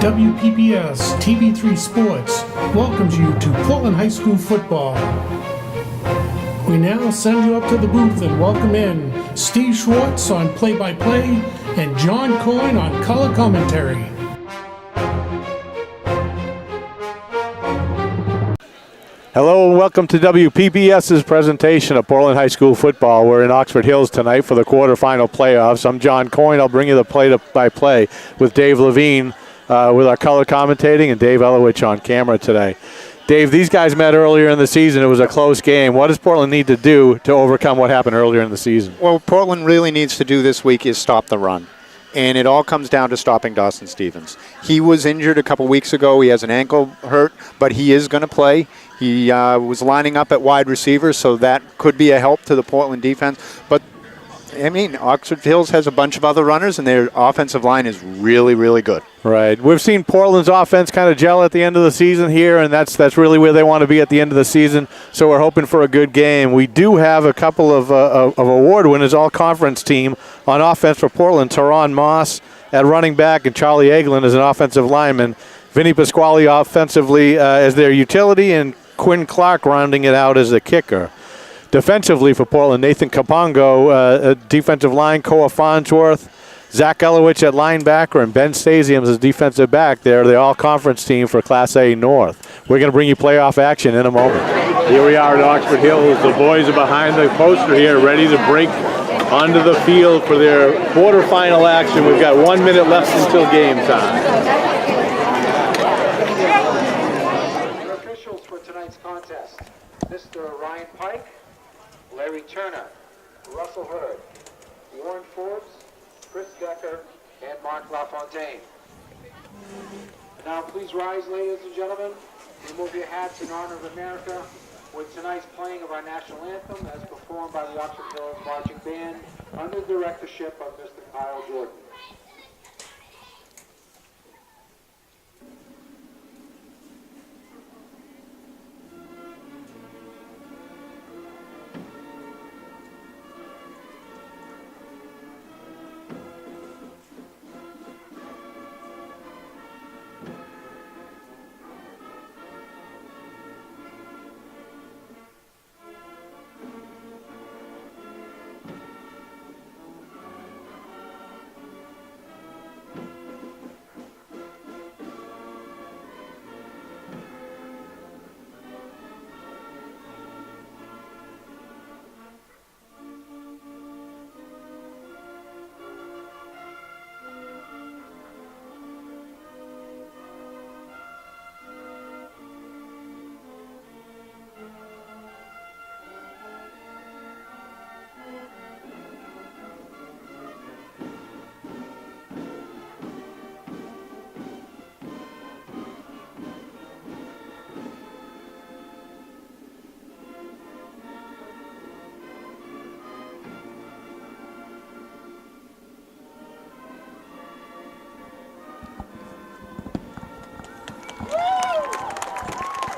WPBS TV3 Sports welcomes you to Portland High School football. We now send you up to the booth and welcome in Steve Schwartz on play-by-play and John Coyne on color commentary. Hello and welcome to WPBS's presentation of Portland High School football. We're in Oxford Hills tonight for the quarterfinal playoffs. I'm John Coyne. I'll bring you the play-by-play with Dave Levine with our color commentating and Dave Elowich on camera today. Dave, these guys met earlier in the season. It was a close game. What does Portland need to do to overcome what happened earlier in the season? Well, Portland really needs to do this week is stop the run. And it all comes down to stopping Dawson Stevens. He was injured a couple weeks ago. He has an ankle hurt, but he is going to play. He was lining up at wide receiver, so that could be a help to the Portland defense. But, I mean, Oxford Hills has a bunch of other runners, and their offensive line is really, really good. Right. We've seen Portland's offense kind of gel at the end of the season here, and that's really where they want to be at the end of the season. So we're hoping for a good game. We do have a couple of award winners, all-conference team on offense for Portland. Teron Moss at running back and Charlie Eglin as an offensive lineman. Vinny Pasquale offensively as their utility, and Quinn Clark rounding it out as a kicker. Defensively for Portland, Nathan Capongo, defensive line, Koa Farnsworth, Zach Elowich at linebacker, and Ben Stasium as defensive back. They're the all-conference team for Class A North. We're going to bring you playoff action in a moment. Here we are at Oxford Hills. The boys are behind the poster here, ready to break onto the field for their quarterfinal action. We've got 1 minute left until game time. Your officials for tonight's contest, Mr. Ryan Pike, Larry Turner, Russell Hurd, Warren Forbes, Chris Decker, and Mark LaFontaine. Now please rise, ladies and gentlemen. Remove your hats in honor of America with tonight's playing of our national anthem as performed by the Oxford Hills Marching Band under the directorship of Mr. Kyle Jordan.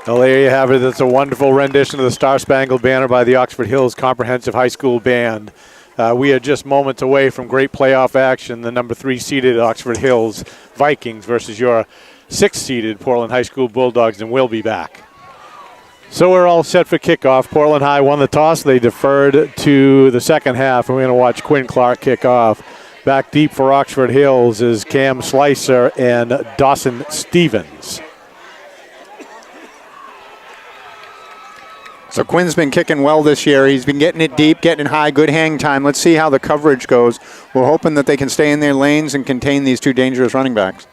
Well, there you have it. That's a wonderful rendition of the Star-Spangled Banner by the Oxford Hills Comprehensive High School Band. We are just moments away from great playoff action. The number 3 seeded Oxford Hills Vikings versus your 6th seeded Portland High School Bulldogs, and we'll be back. So we're all set for kickoff. Portland High won the toss. They deferred to the second half, and we're going to watch Quinn Clark kick off. Back deep for Oxford Hills is Cam Slicer and Dawson Stevens. So Quinn's been kicking well this year. He's been getting it deep, getting it high, good hang time. Let's see how the coverage goes. We're hoping that they can stay in their lanes and contain these two dangerous running backs.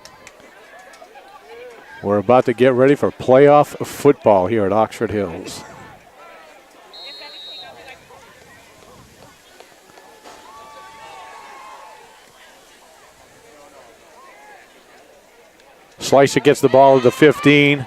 We're about to get ready for playoff football here at Oxford Hills. Slicer gets the ball at the 15.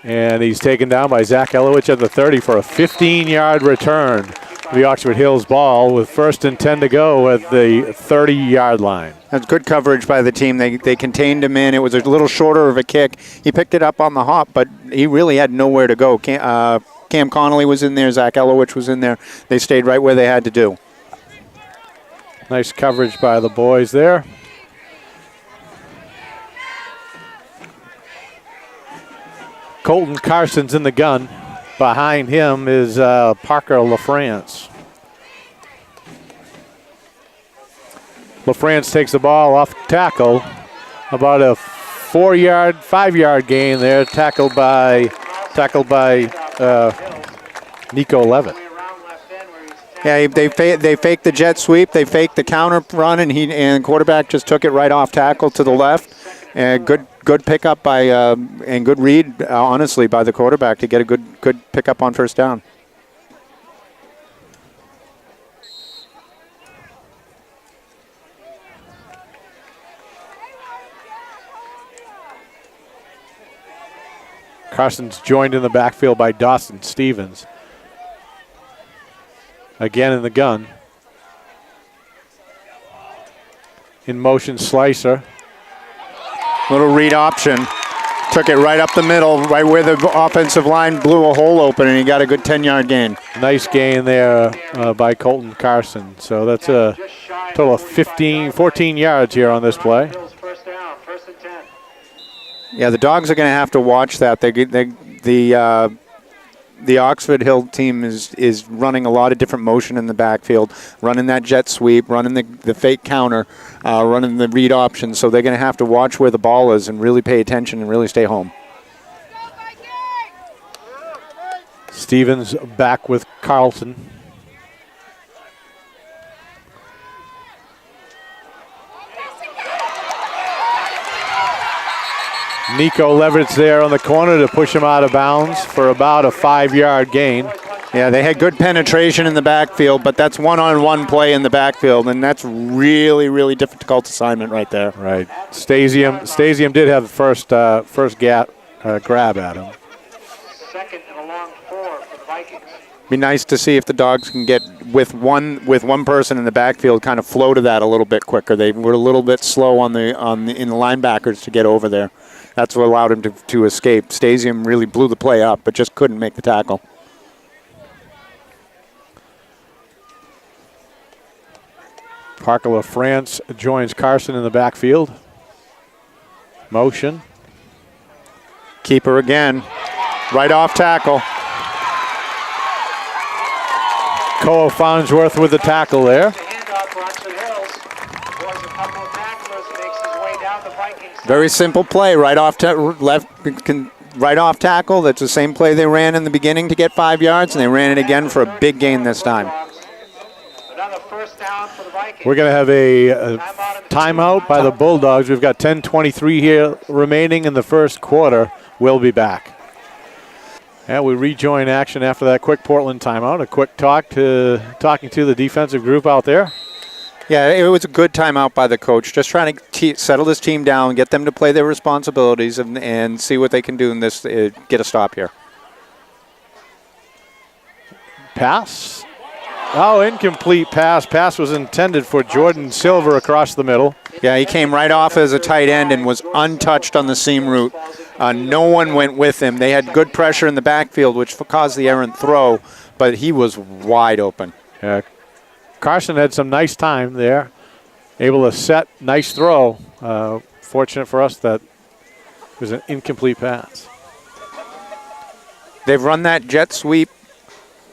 And he's taken down by Zach Elowich at the 30 for a 15-yard return. The Oxford Hills ball with 1st and 10 to go at the 30-yard line. That's good coverage by the team. They contained him in. It was a little shorter of a kick. He picked it up on the hop, but he really had nowhere to go. Cam Connolly was in there. Zach Elowich was in there. They stayed right where they had to do. Nice coverage by the boys there. Colton Carson's in the gun. Behind him is Parker LaFrance. LaFrance takes the ball off tackle. About a 5-yard gain there, tackled by Nico Levitt. Yeah, they faked the jet sweep, they faked the counter run, and the quarterback just took it right off tackle to the left. And good pickup by and good read, honestly, by the quarterback to get a good pickup on first down. Carson's joined in the backfield by Dawson Stevens. Again in the gun. In motion, Slicer. Little read option. Took it right up the middle, right where the offensive line blew a hole open, and he got a good 10-yard gain. Nice gain there by Colton Carson. So that's a total of 14 yards here on this play. Yeah, the Dogs are going to have to watch that. The Oxford Hill team is running a lot of different motion in the backfield, running that jet sweep, running the fake counter, running the read option. So they're going to have to watch where the ball is and really pay attention and really stay home. Stevens back with Carlton. Nico Levitt's there on the corner to push him out of bounds for about a 5-yard gain. Yeah, they had good penetration in the backfield, but that's one-on-one play in the backfield, and that's really, really difficult assignment right there. Right. Stasium did have the first grab at him. Second and a long 4 for the Vikings. Be nice to see if the Dogs can get with one person in the backfield, kind of flow to that a little bit quicker. They were a little bit slow in the linebackers to get over there. That's what allowed him to escape. Stasium really blew the play up, but just couldn't make the tackle. Parker LaFrance joins Carson in the backfield. Motion. Keeper again. Right off tackle. Cole Farnsworth with the tackle there. Very simple play, right off right off tackle. That's the same play they ran in the beginning to get 5 yards, and they ran it again for a big gain this time. We're going to have a timeout by the Bulldogs. We've got 10:23 here remaining in the first quarter. We'll be back. And we rejoin action after that quick Portland timeout. A quick talking to the defensive group out there. Yeah, it was a good timeout by the coach. Just trying to settle this team down, get them to play their responsibilities, and see what they can do in this. Get a stop here. Pass. Oh, incomplete pass. Pass was intended for Jordan Silver across the middle. Yeah, he came right off as a tight end and was untouched on the seam route. No one went with him. They had good pressure in the backfield, which caused the errant throw, but he was wide open. Yeah. Carson had some nice time there. Able to set, nice throw. Fortunate for us that it was an incomplete pass. They've run that jet sweep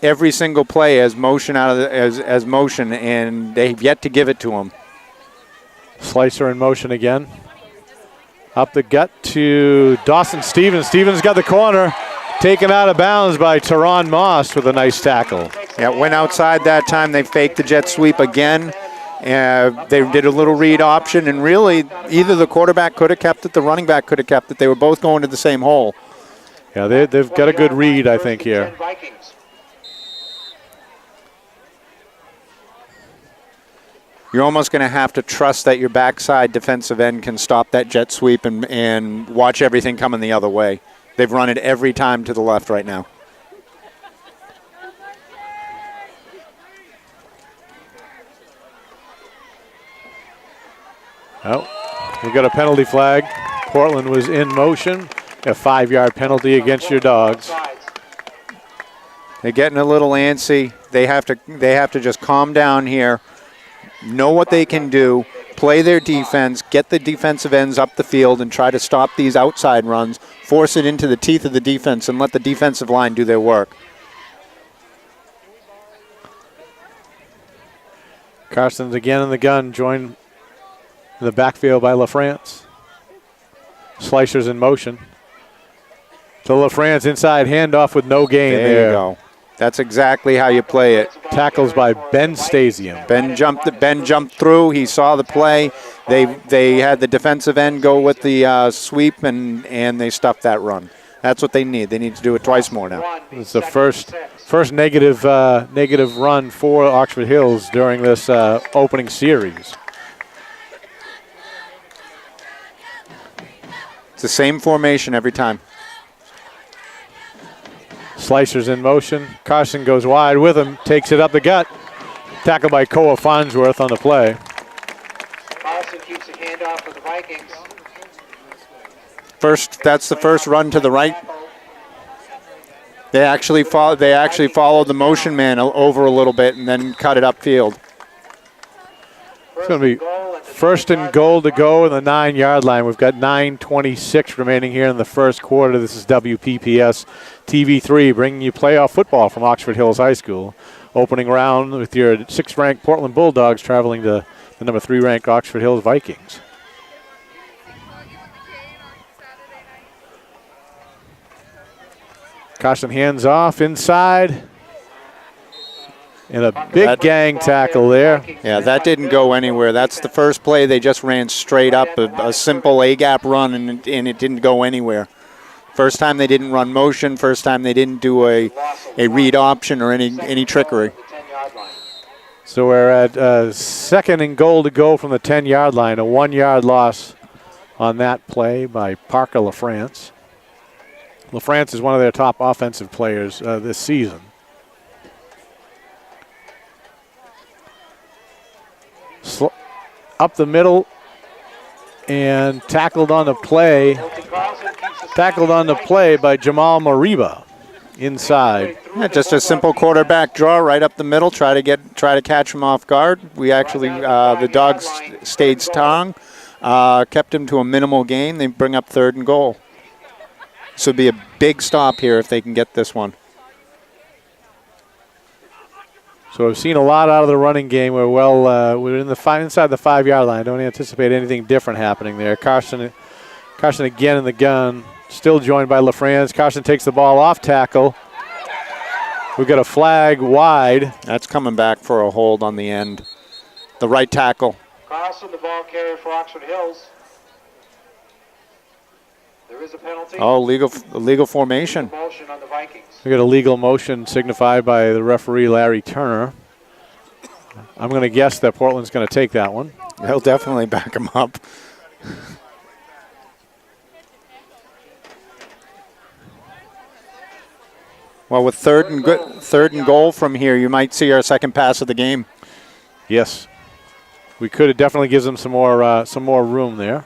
every single play as motion as motion, and they've yet to give it to him. Slicer in motion again. Up the gut to Dawson Stevens. Stevens got the corner. Taken out of bounds by Teron Moss with a nice tackle. Yeah, went outside that time. They faked the jet sweep again. They did a little read option, and really either the quarterback could have kept it, the running back could have kept it. They were both going to the same hole. Yeah, they've got a good read, I think, here. You're almost going to have to trust that your backside defensive end can stop that jet sweep and watch everything coming the other way. They've run it every time to the left right now. Oh, we got a penalty flag. Portland was in motion. A 5-yard penalty against your Dogs. They're getting a little antsy. They have to just calm down here, know what they can do, play their defense, get the defensive ends up the field, and try to stop these outside runs, force it into the teeth of the defense, and let the defensive line do their work. Carson's again in the gun, joined in the backfield by LaFrance. Slicers in motion. So LaFrance inside handoff with no gain there. There you go. That's exactly how you play it. Tackles by Ben Stasium. Ben jumped through. He saw the play. They had the defensive end go with the sweep, and they stuffed that run. That's what they need. They need to do it twice more now. It's the first negative run for Oxford Hills during this opening series. It's the same formation every time. Slicers in motion. Carson goes wide with him, takes it up the gut. Tackled by Koa Farnsworth on the play. Carson keeps the handoff for the Vikings. That's the first run to the right. They actually followed the motion man over a little bit and then cut it upfield. It's going to be first and goal to go in the 9-yard line. We've got 9:26 remaining here in the first quarter. This is WPPS TV3 bringing you playoff football from Oxford Hills High School. Opening round with your 6th-ranked Portland Bulldogs traveling to the number 3-ranked Oxford Hills Vikings. Carson hands off inside. And a big gang tackle there. Yeah, that didn't go anywhere. That's the first play. They just ran straight up, a simple A-gap run, and it didn't go anywhere. First time they didn't run motion. First time they didn't do a read option or any trickery. So we're at second and goal to go from the 10-yard line. A 1-yard loss on that play by Parker LaFrance. LaFrance is one of their top offensive players this season. Up the middle and tackled on the play by Jamal Mariba inside. Yeah, just a simple quarterback draw right up the middle. Try to catch him off guard. We actually the Dogs stayed strong, kept him to a minimal gain. They bring up 3rd and goal. This would be a big stop here if they can get this one. So we've seen a lot out of the running game. We're in the inside the 5-yard line. Don't anticipate anything different happening there. Carson again in the gun, still joined by LaFrance. Carson takes the ball off tackle. We've got a flag wide. That's coming back for a hold on the end. The right tackle. Carson, the ball carrier for Oxford Hills. There is a penalty. Oh, legal formation. Motion on the Vikings. We got a legal motion signified by the referee Larry Turner. I'm going to guess that Portland's going to take that one. He'll definitely back him up. Well, with third and goal from here, you might see our second pass of the game. Yes, we could. It definitely gives them some more room there.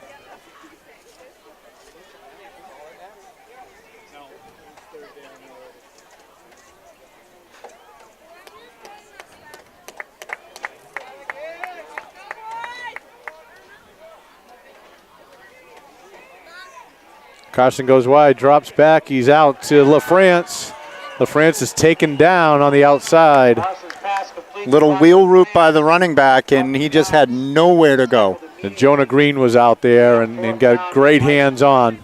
Carson goes wide, drops back. He's out to LaFrance. LaFrance is taken down on the outside. Little wheel route by the running back, and he just had nowhere to go. And Jonah Green was out there and got great hands on.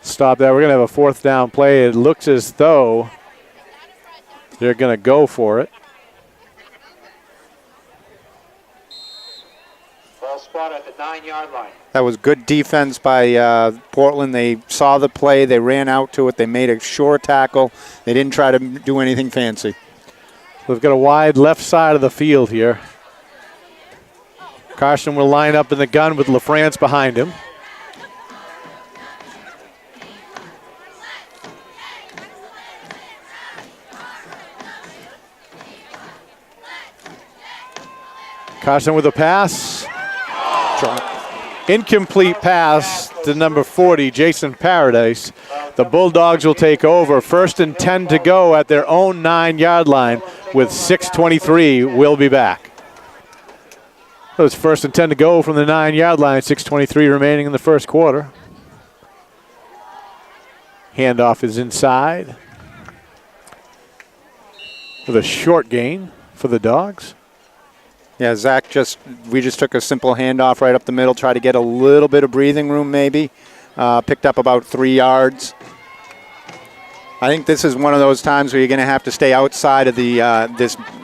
Stop that. We're going to have a 4th down play. It looks as though they're going to go for it. Ball spot at the 9-yard line. That was good defense by Portland. They saw the play. They ran out to it. They made a short tackle. They didn't try to do anything fancy. We've got a wide left side of the field here. Carson will line up in the gun with LaFrance behind him. Carson with a pass. Incomplete pass to number 40, Jason Paradise. The Bulldogs will take over. 1st and 10 to go at their own 9-yard line with 6:23. We'll be back. So it's 1st and 10 to go from the 9-yard line. 6:23 remaining in the first quarter. Handoff is inside with a short gain for the Dogs. Yeah, Zach we just took a simple handoff right up the middle, try to get a little bit of breathing room maybe. Picked up about 3 yards. I think this is one of those times where you're going to have to stay outside of the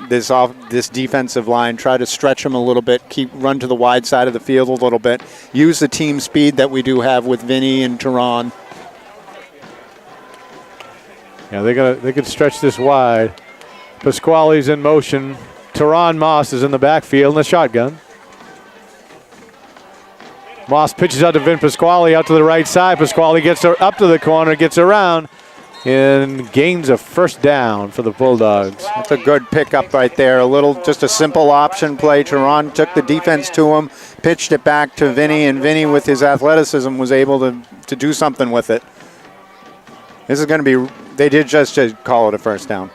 this defensive line, try to stretch them a little bit, run to the wide side of the field a little bit, use the team speed that we do have with Vinny and Teron. Yeah, they could stretch this wide. Pasquale's in motion. Teron Moss is in the backfield in the shotgun. Moss pitches out to Vin Pasquale out to the right side. Pasquale gets up to the corner, gets around, and gains a 1st down for the Bulldogs. That's a good pickup right there. Just a simple option play. Teron took the defense to him, pitched it back to Vinny, and Vinny with his athleticism was able to do something with it. This is going to be, they did just call it a 1st down.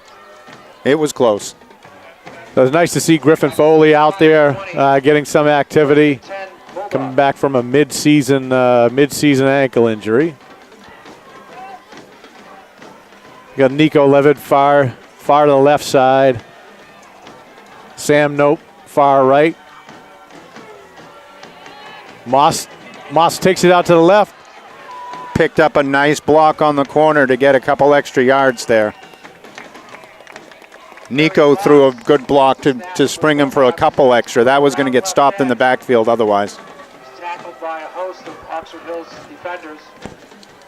It was close. So it's nice to see Griffin Foley out there getting some activity, coming back from a mid-season ankle injury. You got Nico Levitt far to the left side. Sam Nope far right. Moss takes it out to the left. Picked up a nice block on the corner to get a couple extra yards there. Nico threw a good block to spring him for a couple extra. That was going to get stopped in the backfield otherwise. Tackled by a host of Oxford Hills defenders.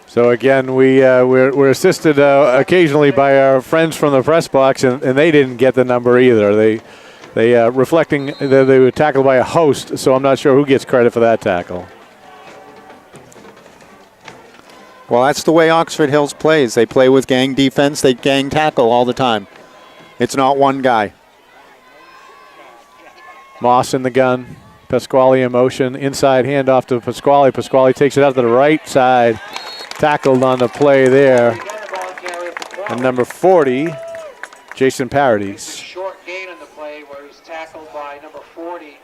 So again, we're assisted occasionally by our friends from the press box, and they didn't get the number either. They reflecting that they were tackled by a host, so I'm not sure who gets credit for that tackle. Well, that's the way Oxford Hills plays. They play with gang defense. They gang tackle all the time. It's not one guy. Moss in the gun. Pasquale in motion. Inside handoff to Pasquale. Pasquale takes it out to the right side. Tackled on the play there. And number 40, Jason Paradis. Short gain on the play where he's tackled by number 40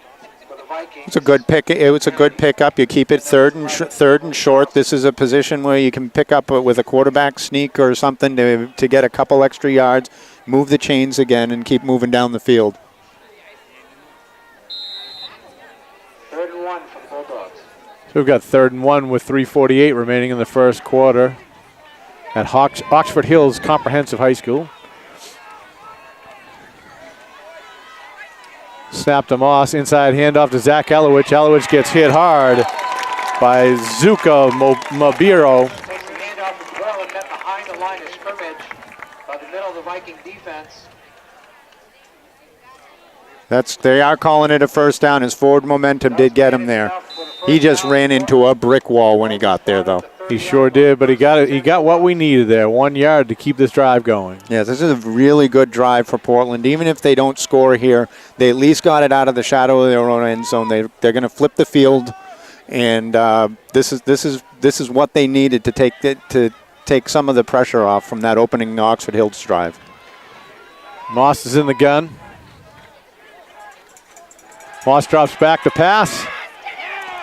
for the Vikings. It's a good pick. It was a good pickup. You keep it third and short. This is a position where you can pick up with a quarterback sneak or something to get a couple extra yards, move the chains again, and keep moving down the field. 3rd and 1 for the Bulldogs. So we've got 3rd and 1 with 3:48 remaining in the first quarter at Oxford Hills Comprehensive High School. Snap to Moss, inside handoff to Zach Elowich. Elowich gets hit hard by Zuka Mabiro. Takes the handoff as well and met behind the line of scrimmage by the middle of the Viking defense. They are calling it a 1st down. His forward momentum did get him there. He just ran into a brick wall when he got there, though. He sure did, but he got what we needed there. 1 yard to keep this drive going. Yeah, this is a really good drive for Portland. Even if they don't score here, they at least got it out of the shadow of their own end zone. They're going to flip the field, and this is what they needed to take some of the pressure off from that opening Oxford Hills drive. Moss is in the gun. Moss drops back to pass.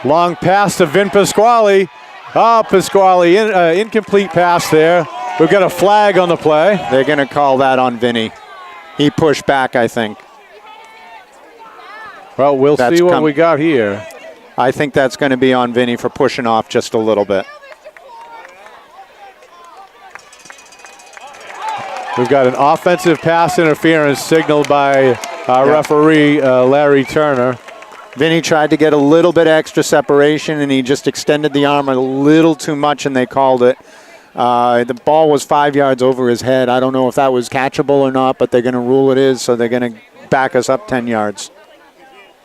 Long pass to Vin Pasquale. Oh, Pasquale, incomplete pass there. We've got a flag on the play. They're going to call that on Vinny. He pushed back, I think. Well, we'll see what we got here. I think that's going to be on Vinny for pushing off just a little bit. We've got an offensive pass interference signaled by referee Larry Turner. Vinny tried to get a little bit extra separation, and he just extended the arm a little too much, and they called it. The ball was 5 yards over his head. I don't know if that was catchable or not, but they're going to rule it is, so they're going to back us up 10 yards.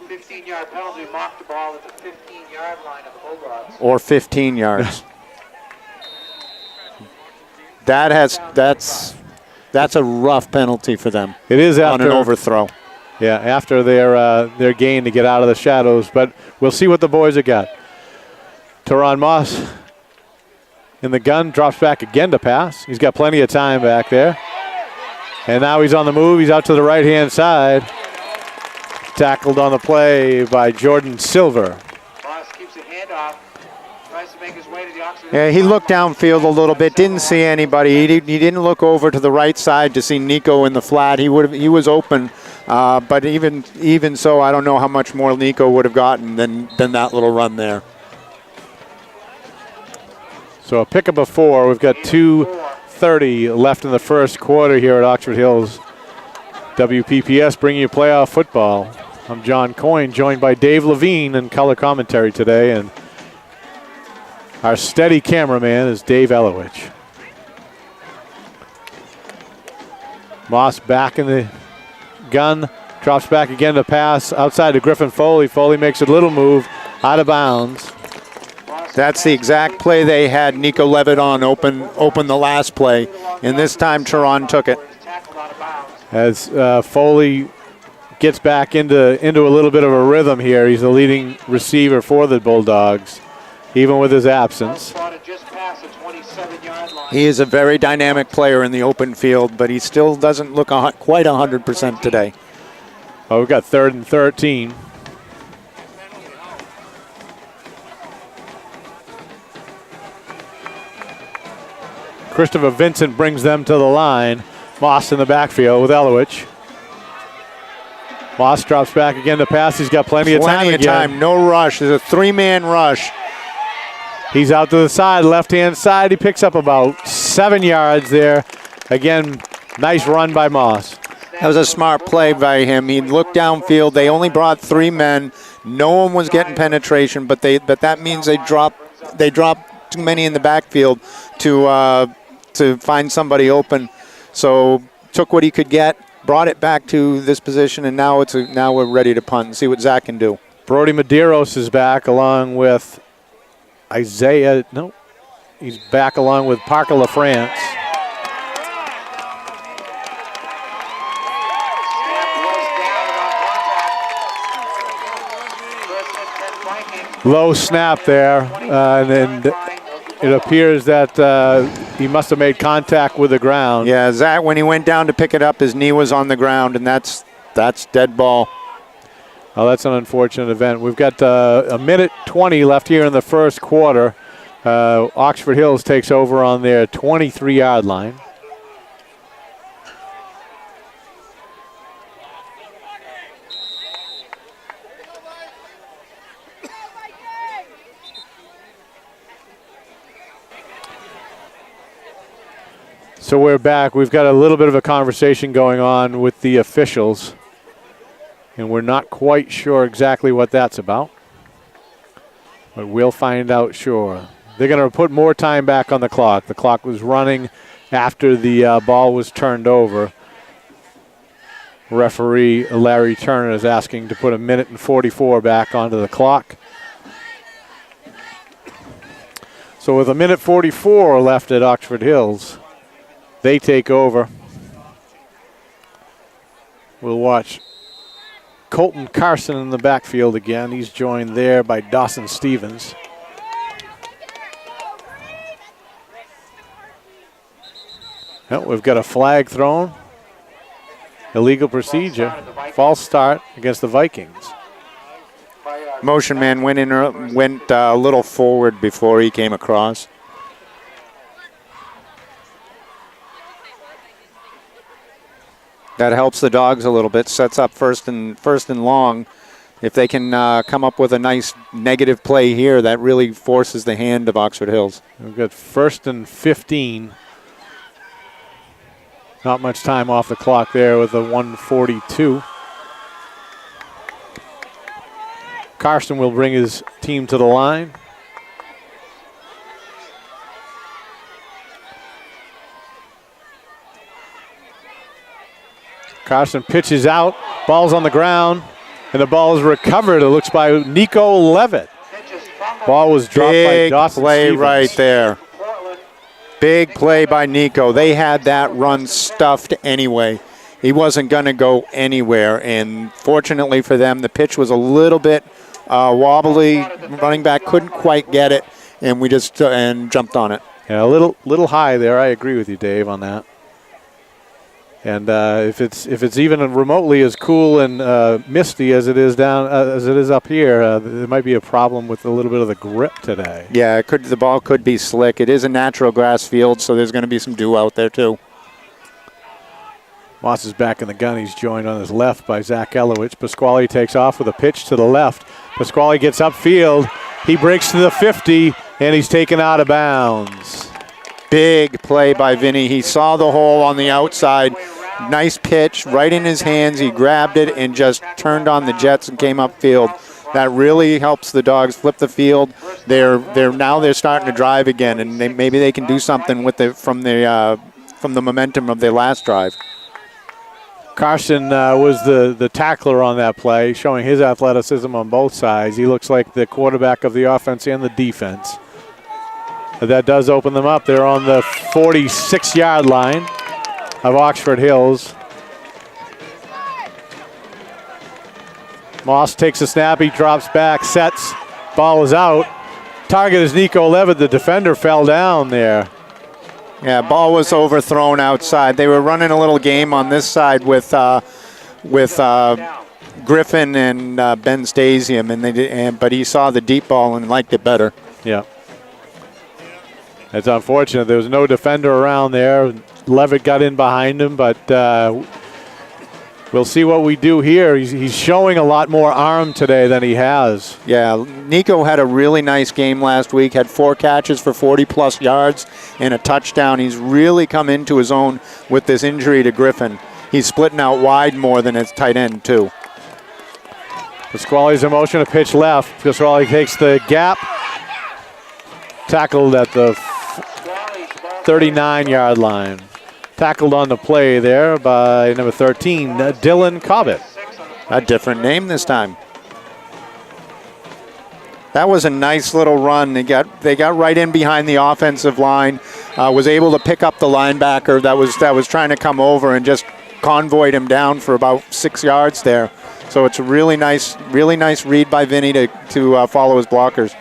15-yard penalty, mocked the ball at the 15-yard line of the Bulldogs. Or 15 yards. That's a rough penalty for them. It is on an overthrow. Yeah, after their gain to get out of the shadows, but we'll see what the boys have got. Teron Moss in the gun, drops back again to pass. He's got plenty of time back there. And now he's on the move. He's out to the right-hand side. tackled on the play by Jordan Silver. Moss keeps a handoff. Tries to make his way to the Oxford. Yeah, he looked downfield a little bit, didn't see anybody. He didn't look over to the right side to see Nico in the flat. He was open, but even so, I don't know how much more Nico would have gotten than that little run there. So a pickup of 4. We've got 2:30 left in the first quarter here at Oxford Hills. WPPS bringing you playoff football. I'm John Coyne, joined by Dave Levine in color commentary today, and our steady cameraman is Dave Elowich. Moss back in the gun, drops back again to pass outside to Griffin Foley. Foley makes a little move out of bounds. That's the exact play they had Nico Levitt on open the last play, and this time Teron took it. As Foley gets back into a little bit of a rhythm here. He's the leading receiver for the Bulldogs, even with his absence. He is a very dynamic player in the open field, but he still doesn't look quite 100% today. Oh, we've got 3rd and 13. Christopher Vincent brings them to the line. Moss in the backfield with Elowich. Moss drops back again to pass. He's got plenty of time. No rush. There's a 3-man rush. He's out to the side, left-hand side. He picks up about 7 yards there. Again, nice run by Moss. That was a smart play by him. He looked downfield. They only brought 3 men. No one was getting penetration, but that means they dropped too many in the backfield to find somebody open. So took what he could get, brought it back to this position, and now we're ready to punt and see what Zach can do. Brody Medeiros is back along with Isaiah. No, he's back along with Parker LaFrance. Low snap there, and it appears that he must have made contact with the ground. Yeah, Zach, when he went down to pick it up, his knee was on the ground, and that's dead ball. Oh, that's an unfortunate event. We've got a minute 20 left here in the first quarter. Oxford Hills takes over on their 23-yard line. So we're back. We've got a little bit of a conversation going on with the officials, and we're not quite sure exactly what that's about, but we'll find out sure. They're going to put more time back on the clock. The clock was running after the ball was turned over. Referee Larry Turner is asking to put 1:44 back onto the clock. So with 1:44 left at Oxford Hills, they take over. We'll watch Colton Carson in the backfield again. He's joined there by Dawson Stevens. Well, we've got a flag thrown. Illegal procedure. False start against the Vikings. Motion man went a little forward before he came across. That helps the Dogs a little bit, sets up first and long. If they can come up with a nice negative play here, that really forces the hand of Oxford Hills. We've got 1st and 15. Not much time off the clock there with the 1:42. Carson will bring his team to the line. Carson pitches out, ball's on the ground, and the ball is recovered. It looks by Nico Levitt. Ball was dropped by Dawson play Stevens. Right there. Big play by Nico. They had that run stuffed anyway. He wasn't going to go anywhere, and fortunately for them, the pitch was a little bit wobbly. Running back couldn't quite get it, and we just jumped on it. Yeah, a little high there. I agree with you, Dave, on that. And if it's even remotely as cool and misty as it is up here, there might be a problem with a little bit of the grip today. Yeah, the ball could be slick. It is a natural grass field, so there's going to be some dew out there too. Moss is back in the gun. He's joined on his left by Zach Elowich. Pasquale takes off with a pitch to the left. Pasquale gets upfield. He breaks to the 50, and he's taken out of bounds. Big play by Vinny. He saw the hole on the outside. Nice pitch right in his hands. He grabbed it and just turned on the jets and came upfield. That really helps the Dogs flip the field. They're starting to drive again, and maybe they can do something with from the momentum of their last drive. Carson was the tackler on that play, showing his athleticism on both sides. He looks like the quarterback of the offense and the defense. But that does open them up. They're on the 46-yard line of Oxford Hills. Moss takes a snap. He drops back, sets. Ball is out. Target is Nico Levitt. The defender fell down there. Yeah, ball was overthrown outside. They were running a little game on this side with Griffin and Ben Stasium, but he saw the deep ball and liked it better. Yeah. It's unfortunate. There was no defender around there. Levitt got in behind him, but we'll see what we do here. He's showing a lot more arm today than he has. Yeah, Nico had a really nice game last week, had 4 catches for 40-plus yards and a touchdown. He's really come into his own with this injury to Griffin. He's splitting out wide more than his tight end, too. Pasquale's in motion, a pitch left. Pasquale takes the gap. Tackled at the 39-yard line. Tackled on the play there by number 13, Dylan Cobbett. A different name this time. That was a nice little run. They got right in behind the offensive line. Was able to pick up the linebacker that was trying to come over and just convoyed him down for about 6 yards there. So it's a really nice read by Vinny to follow his blockers.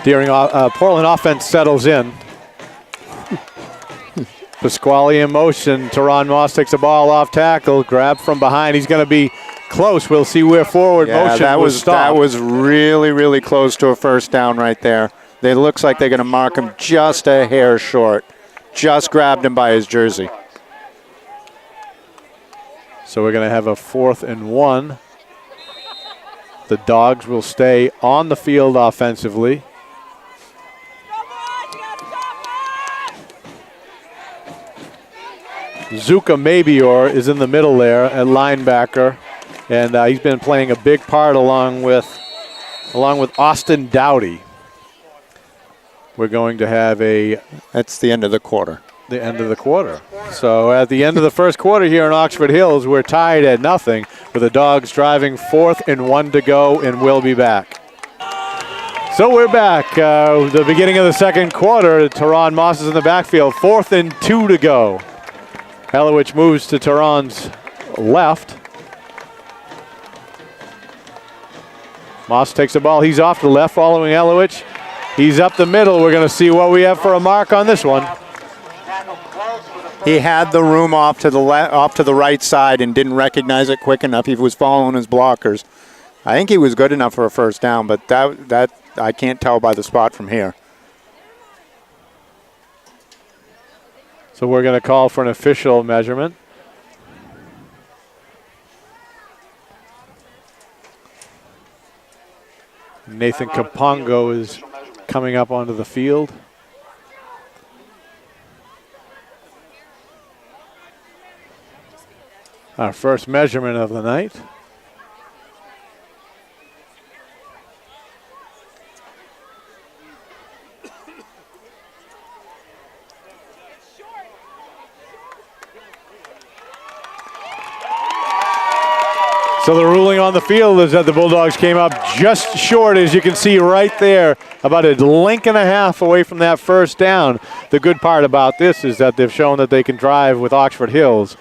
Portland offense settles in. Pasquale in motion. Teron Moss takes the ball off tackle. Grabbed from behind. He's going to be close. We'll see where forward motion was stopped. That was really, really close to a first down right there. It looks like they're going to mark him just a hair short. Just grabbed him by his jersey. So we're going to have a 4th and 1. The Dogs will stay on the field offensively. Zuka Mabior is in the middle there at linebacker, and he's been playing a big part along with Austin Dowdy. We're going to have That's the end of the quarter. The end of the quarter. So at the end of the first quarter here in Oxford Hills, we're tied at nothing with the Dogs driving 4th and 1 to go, and we'll be back. So we're back. The beginning of the second quarter, Teron Moss is in the backfield. 4th and 2 to go. Elowich moves to Teron's left. Moss takes the ball. He's off to the left following Elowich. He's up the middle. We're going to see what we have for a mark on this one. He had the room off to the right side and didn't recognize it quick enough. He was following his blockers. I think he was good enough for a first down, but that I can't tell by the spot from here. So we're going to call for an official measurement. Nathan Kapongo is coming up onto the field. Our first measurement of the night. So the ruling on the field is that the Bulldogs came up just short, as you can see right there, about a length and a half away from that first down. The good part about this is that they've shown that they can drive with Oxford Hills.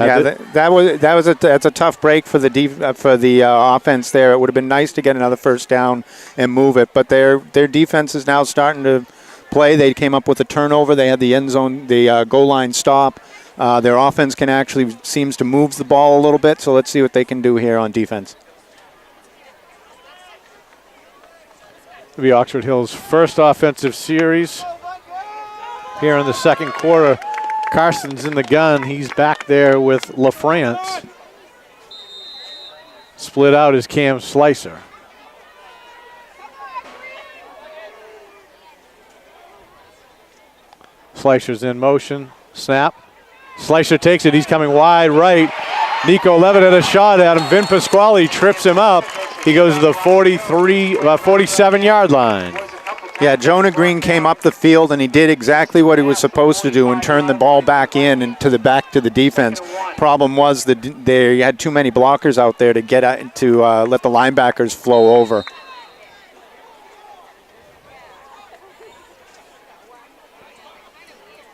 Yeah, that's a tough break for the offense there. It would have been nice to get another first down and move it, but their defense is now starting to play. They came up with a turnover. They had the end zone, the goal line stop. Their offense seems to move the ball a little bit, so let's see what they can do here on defense. It'll be Oxford Hills' first offensive series here in the second quarter. Carson's in the gun. He's back there with LaFrance. Split out is Cam Slicer. Slicer's in motion. Snap. Slicer takes it. He's coming wide right. Nico Levitt had a shot at him. Vin Pasquale trips him up. He goes to the 47-yard line. Yeah, Jonah Green came up the field and he did exactly what he was supposed to do and turned the ball back in and to the defense. Problem was that they had too many blockers out there to get let the linebackers flow over.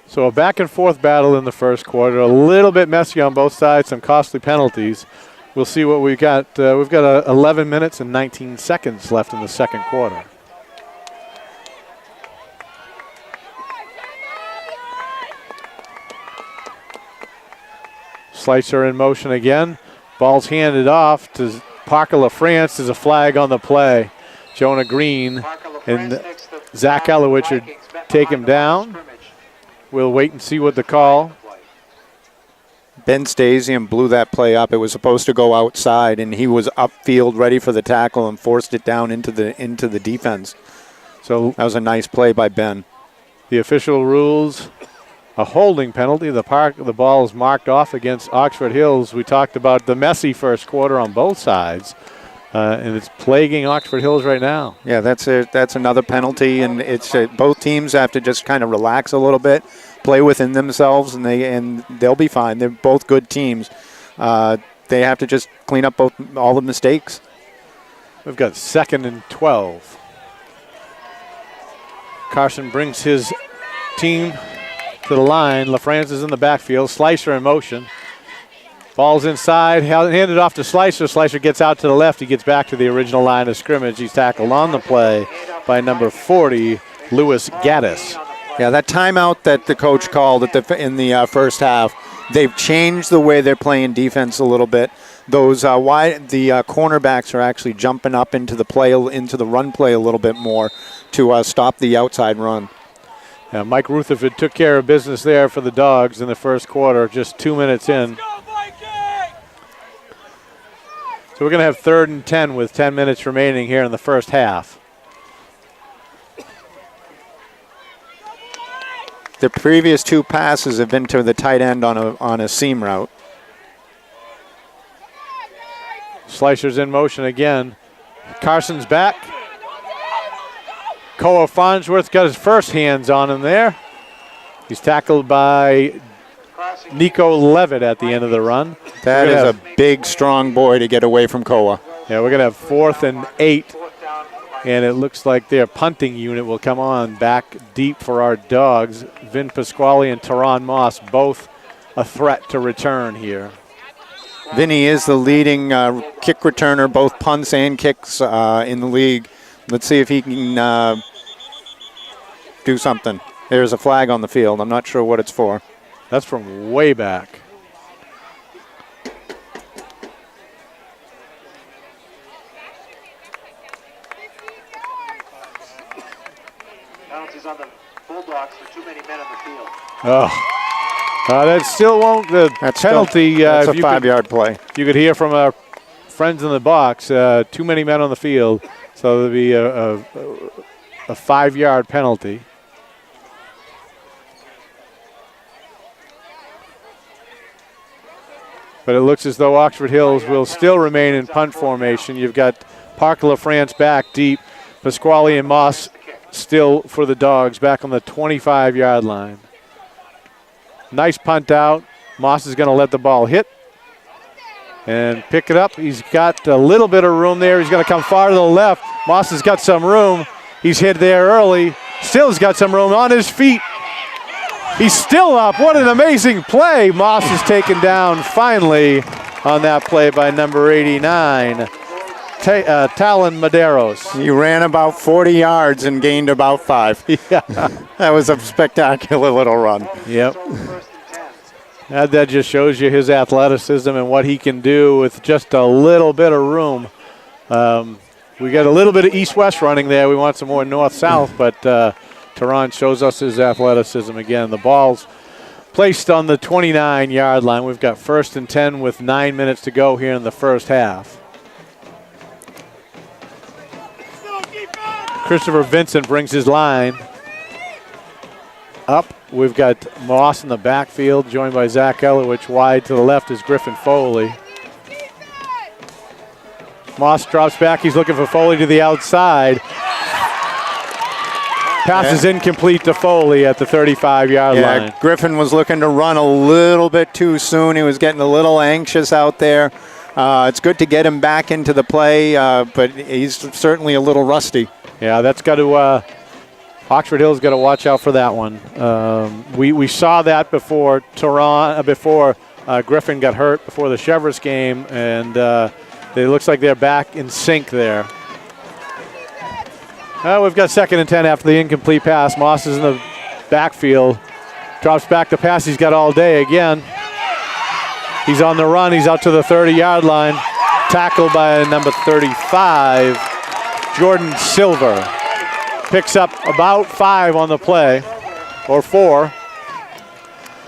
So a back and forth battle in the first quarter. A little bit messy on both sides. Some costly penalties. We'll see what we've got. We've got 11 minutes and 19 seconds left in the second quarter. Slicer in motion again. Ball's handed off to Parker LaFrance. There's a flag on the play. Jonah Green and Zach Elowich take him down. We'll wait and see what the call. Ben Stasium blew that play up. It was supposed to go outside, and he was upfield ready for the tackle and forced it down into the defense. So that was a nice play by Ben. The official rules, a holding penalty. The ball is marked off against Oxford Hills. We talked about the messy first quarter on both sides, and it's plaguing Oxford Hills right now. Yeah, that's another penalty, and it's both teams have to just kind of relax a little bit, play within themselves, and they'll be fine. They're both good teams. They have to just clean up all the mistakes. We've got 2nd and 12. Carson brings his team to the line. LaFrance is in the backfield. Slicer in motion. Ball's inside, handed off to Slicer. Slicer gets out to the left. He gets back to the original line of scrimmage. He's tackled on the play by number 40, Lewis Gaddis. Yeah, that timeout that the coach called in the first half, they've changed the way they're playing defense a little bit. Those cornerbacks are actually jumping up into the run play a little bit more to stop the outside run. Yeah, Mike Rutherford took care of business there for the Dogs in the first quarter, just 2 minutes in. So we're going to have 3rd and 10 with 10 minutes remaining here in the first half. The previous 2 passes have been to the tight end on a seam route. Slicer's in motion again. Carson's back. Koa Farnsworth got his first hands on him there. He's tackled by Nico Levitt at the end of the run. That is a big, strong boy to get away from Koa. Yeah, we're going to have 4th and 8. And it looks like their punting unit will come on back deep for our Dogs. Vin Pasquale and Teron Moss, both a threat to return here. Vinny is the leading kick returner, both punts and kicks in the league. Let's see if he can do something. There's a flag on the field. I'm not sure what it's for. That's from way back. Penalties on the Bulldogs for too many men on the field. Oh, that still won't. That's penalty. That's a 5-yard play. You could hear from our friends in the box. Too many men on the field, so there'll be a 5-yard penalty. But it looks as though Oxford Hills will still remain in punt formation. You've got Parker LaFrance back deep. Pasquale and Moss still for the Dogs back on the 25-yard line. Nice punt out. Moss is going to let the ball hit and pick it up. He's got a little bit of room there. He's going to come far to the left. Moss has got some room. He's hit there early. Still has got some room on his feet. He's still up. What an amazing play. Moss is taken down finally on that play by number 89, Talon Maderos. He ran about 40 yards and gained about 5. Yeah. That was a spectacular little run. Yep. That just shows you his athleticism and what he can do with just a little bit of room. We got a little bit of east-west running there. We want some more north-south, but Tehran shows us his athleticism again. The ball's placed on the 29-yard line. We've got 1st and 10 with 9 minutes to go here in the first half. Christopher Vincent brings his line up. We've got Moss in the backfield, joined by Zach Elowich. Wide to the left is Griffin Foley. Moss drops back. He's looking for Foley to the outside. Pass is incomplete to Foley at the 35-yard line. Griffin was looking to run a little bit too soon. He was getting a little anxious out there. It's good to get him back into the play, but he's certainly a little rusty. Yeah, that's got to Oxford Hill's got to watch out for that one. We saw that before Griffin got hurt before the Chevrolet game, and it looks like they're back in sync there. We've got 2nd and 10 after the incomplete pass. Moss is in the backfield, drops back the pass he's got all day again. He's on the run. He's out to the 30-yard line. Tackled by number 35, Jordan Silver. Picks up about 5 on the play, or 4. We're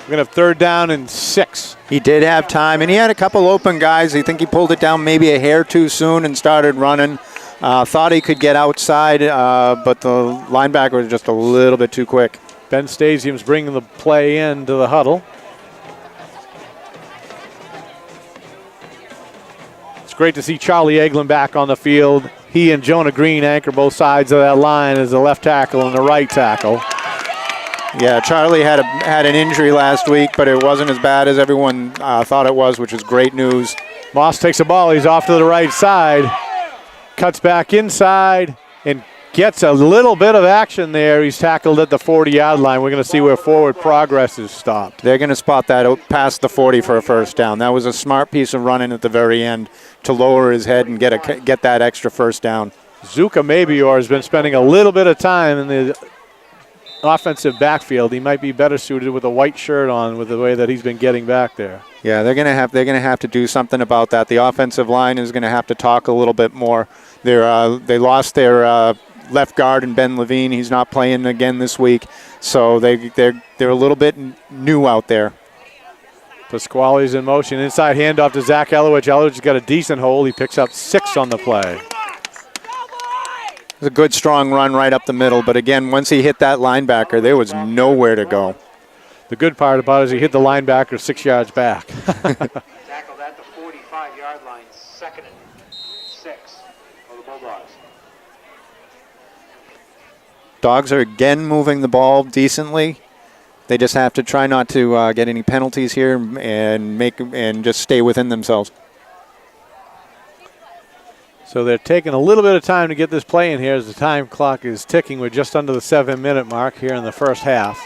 going to have 3rd down and 6. He did have time, and he had a couple open guys. I think he pulled it down maybe a hair too soon and started running. Thought he could get outside, but the linebacker was just a little bit too quick. Ben Stasium's bringing the play into the huddle. It's great to see Charlie Eglin back on the field. He and Jonah Green anchor both sides of that line as the left tackle and the right tackle. Yeah, Charlie had an injury last week, but it wasn't as bad as everyone thought it was, which is great news. Moss takes the ball. He's off to the right side. Cuts back inside and gets a little bit of action there. He's tackled at the 40-yard line. We're going to see where forward progress is stopped. They're going to spot that out past the 40 for a 1st down. That was a smart piece of running at the very end to lower his head and get that extra 1st down. Zuka Mabior has been spending a little bit of time in the offensive backfield. He might be better suited with a white shirt on with the way that he's been getting back there. Yeah, they're gonna have to do something about that. The offensive line is gonna have to talk a little bit more. They lost their left guard in Ben Levine. He's not playing again this week, so they're a little bit new out there. Pasquale's in motion. Inside handoff to Zach Elowich. Elowich's got a decent hold. He picks up 6 on the play. It was a good, strong run right up the middle, but again, once he hit that linebacker, there was nowhere to go. The good part about it is he hit the linebacker 6 yards back. Tackled at the 45-yard line, 2nd and 6 for the Bulldogs. Dogs are again moving the ball decently. They just have to try not to get any penalties here and just stay within themselves. So they're taking a little bit of time to get this play in here as the time clock is ticking. We're just under the 7-minute mark here in the first half.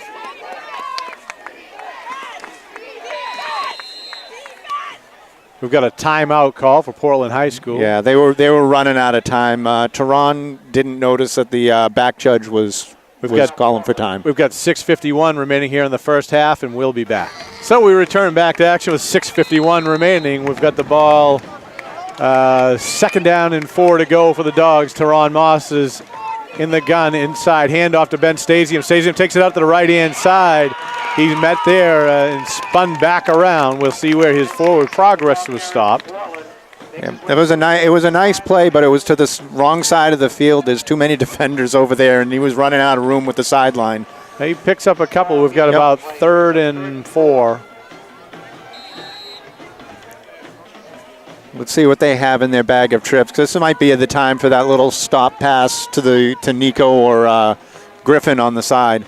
We've got a timeout call for Portland High School. Yeah, they were running out of time. Tehran didn't notice that the back judge was calling for time. We've got 6:51 remaining here in the first half, and we'll be back. So we return back to action with 6:51 remaining. We've got the ball, 2nd down and 4 to go for the Dogs. Tehran Moss is in the gun inside. Handoff to Ben Stasium. Stasium takes it out to the right-hand side. He's met there and spun back around. We'll see where his forward progress was stopped. Yeah, it was a nice play, but it was to the wrong side of the field. There's too many defenders over there, and he was running out of room with the sideline. He picks up a couple. We've got about 3rd and 4. Let's see what they have in their bag of trips. This might be the time for that little stop pass to Nico or Griffin on the side.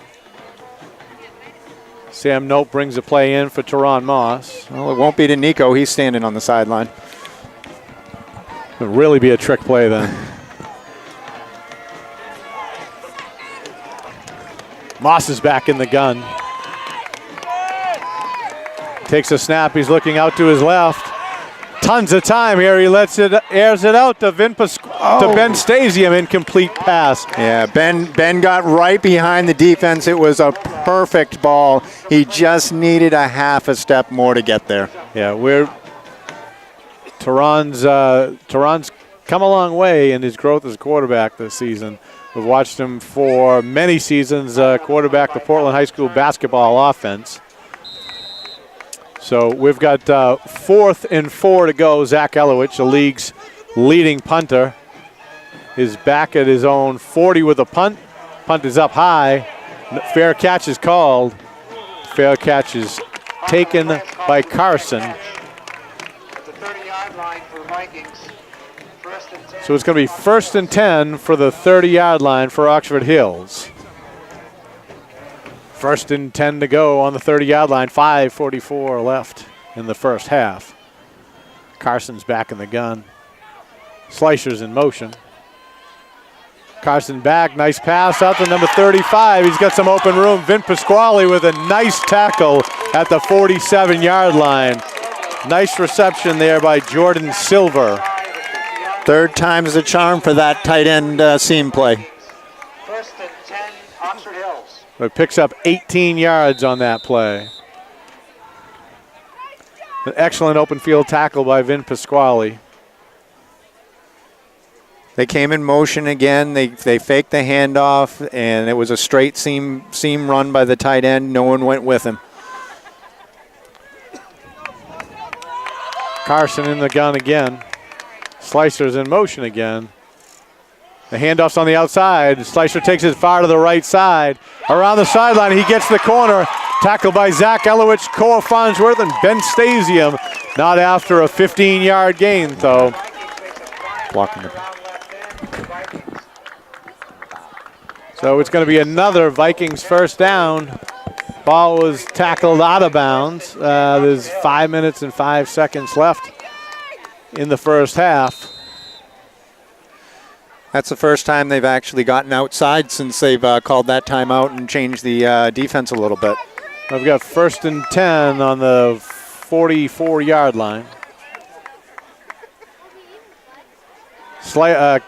Sam Nope brings the play in for Tehran Moss. Well, it won't be to Nico. He's standing on the sideline. It'll really be a trick play then. Moss is back in the gun. Takes a snap. He's looking out to his left. Tons of time here. He airs it out to Ben Stasium. Incomplete pass. Yeah, Ben got right behind the defense. It was a perfect ball. He just needed a half a step more to get there. Yeah, Tehran's come a long way in his growth as a quarterback this season. We've watched him for many seasons quarterback the Portland High School basketball offense. So we've got 4th and 4 to go. Zach Elowich, the league's leading punter, is back at his own 40 with a punt. Punt is up high. Fair catch is called. Fair catch is taken by Carson. The 30-yard line for Vikings. First and 10. So it's going to be 1st and 10 for the 30-yard line for Oxford Hills. 1st and 10 to go on the 30-yard line. 5:44 left in the first half. Carson's back in the gun. Slicer's in motion. Carson back. Nice pass out to number 35. He's got some open room. Vin Pasquale with a nice tackle at the 47-yard line. Nice reception there by Jordan Silver. Third time's the charm for that tight end seam play. First and 10, Oxford Hills. It picks up 18 yards on that play. An excellent open field tackle by Vin Pasquale. They came in motion again. They faked the handoff, and it was a straight seam run by the tight end. No one went with him. Carson in the gun again. Slicer's in motion again. The handoff's on the outside. Slicer takes it far to the right side. Around the sideline, he gets the corner. Tackled by Zach Elowich, Cole Farnsworth, and Ben Stasium. Not after a 15-yard gain, though. Blocking the So it's going to be another Vikings first down. Ball was tackled out of bounds. There's 5 minutes and 5 seconds left in the first half. That's the first time they've actually gotten outside since they've called that timeout and changed the defense a little bit. I've got 1st and 10 on the 44-yard line.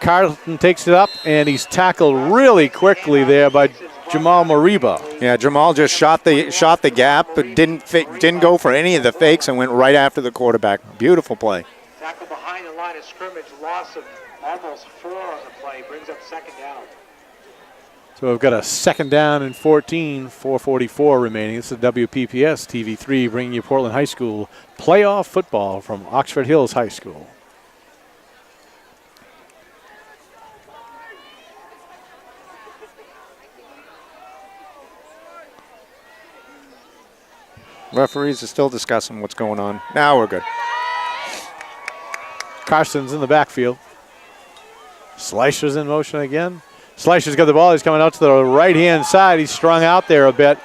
Carlton takes it up, and he's tackled really quickly there by Jamal Mariba. Yeah, Jamal just shot the gap, but didn't go for any of the fakes and went right after the quarterback. Beautiful play. Tackle behind the line of scrimmage, loss of almost 4 on the play, brings up 2nd down. So we've got a 2nd down and 14, 4:44 remaining. This is WPPS TV3 bringing you Portland High School playoff football from Oxford Hills High School. Referees are still discussing what's going on. Now we're good. Carson's in the backfield. Slicer's in motion again. Slicer's got the ball. He's coming out to the right-hand side. He's strung out there a bit.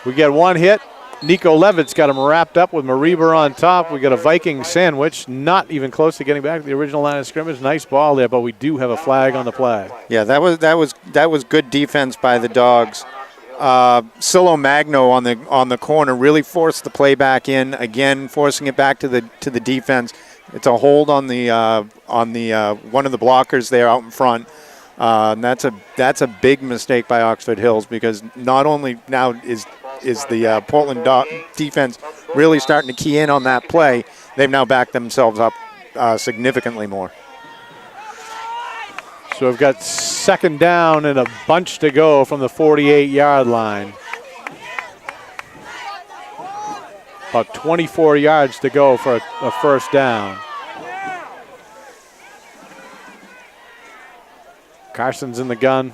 We get one hit. Nico Levitt's got him wrapped up with Mariba on top. We got a Viking sandwich. Not even close to getting back to the original line of scrimmage. Nice ball there, but we do have a flag on the play. Yeah, that was good defense by the Dogs. Silo Magno on the corner really forced the play back in again, forcing it back to the defense. It's a hold on the one of the blockers there out in front. And that's a big mistake by Oxford Hills, because not only now is the Portland defense really starting to key in on that play, they've now backed themselves up significantly more. So we've got 2nd down and a bunch to go from the 48-yard line. About 24 yards to go for a first down. Carson's in the gun.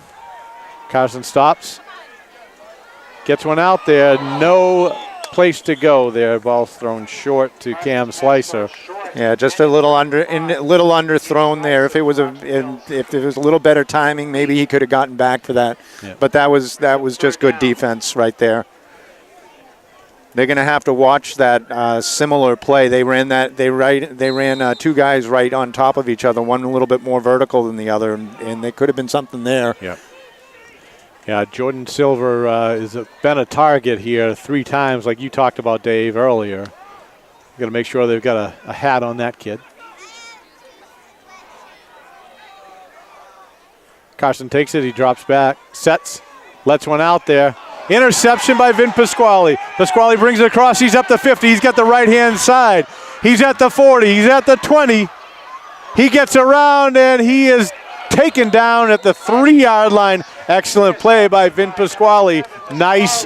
Carson stops. Gets one out there. No place to go there. Ball thrown short to Cam Slicer. Yeah, just a little underthrown there. If it was a little better timing, maybe he could have gotten back for that. Yeah. But that was just good defense right there. They're going to have to watch that similar play. They ran 2 guys right on top of each other, one a little bit more vertical than the other, and there could have been something there. Yeah. Yeah, Jordan Silver has been a target here 3 times, like you talked about, Dave, earlier. Got to make sure they've got a hat on that kid. Carson takes it, he drops back, sets, lets one out there. Interception by Vin Pasquale. Pasquale brings it across, he's up the 50, he's got the right-hand side. He's at the 40, he's at the 20. He gets around and he is taken down at the 3-yard line. Excellent play by Vin Pasquale. Nice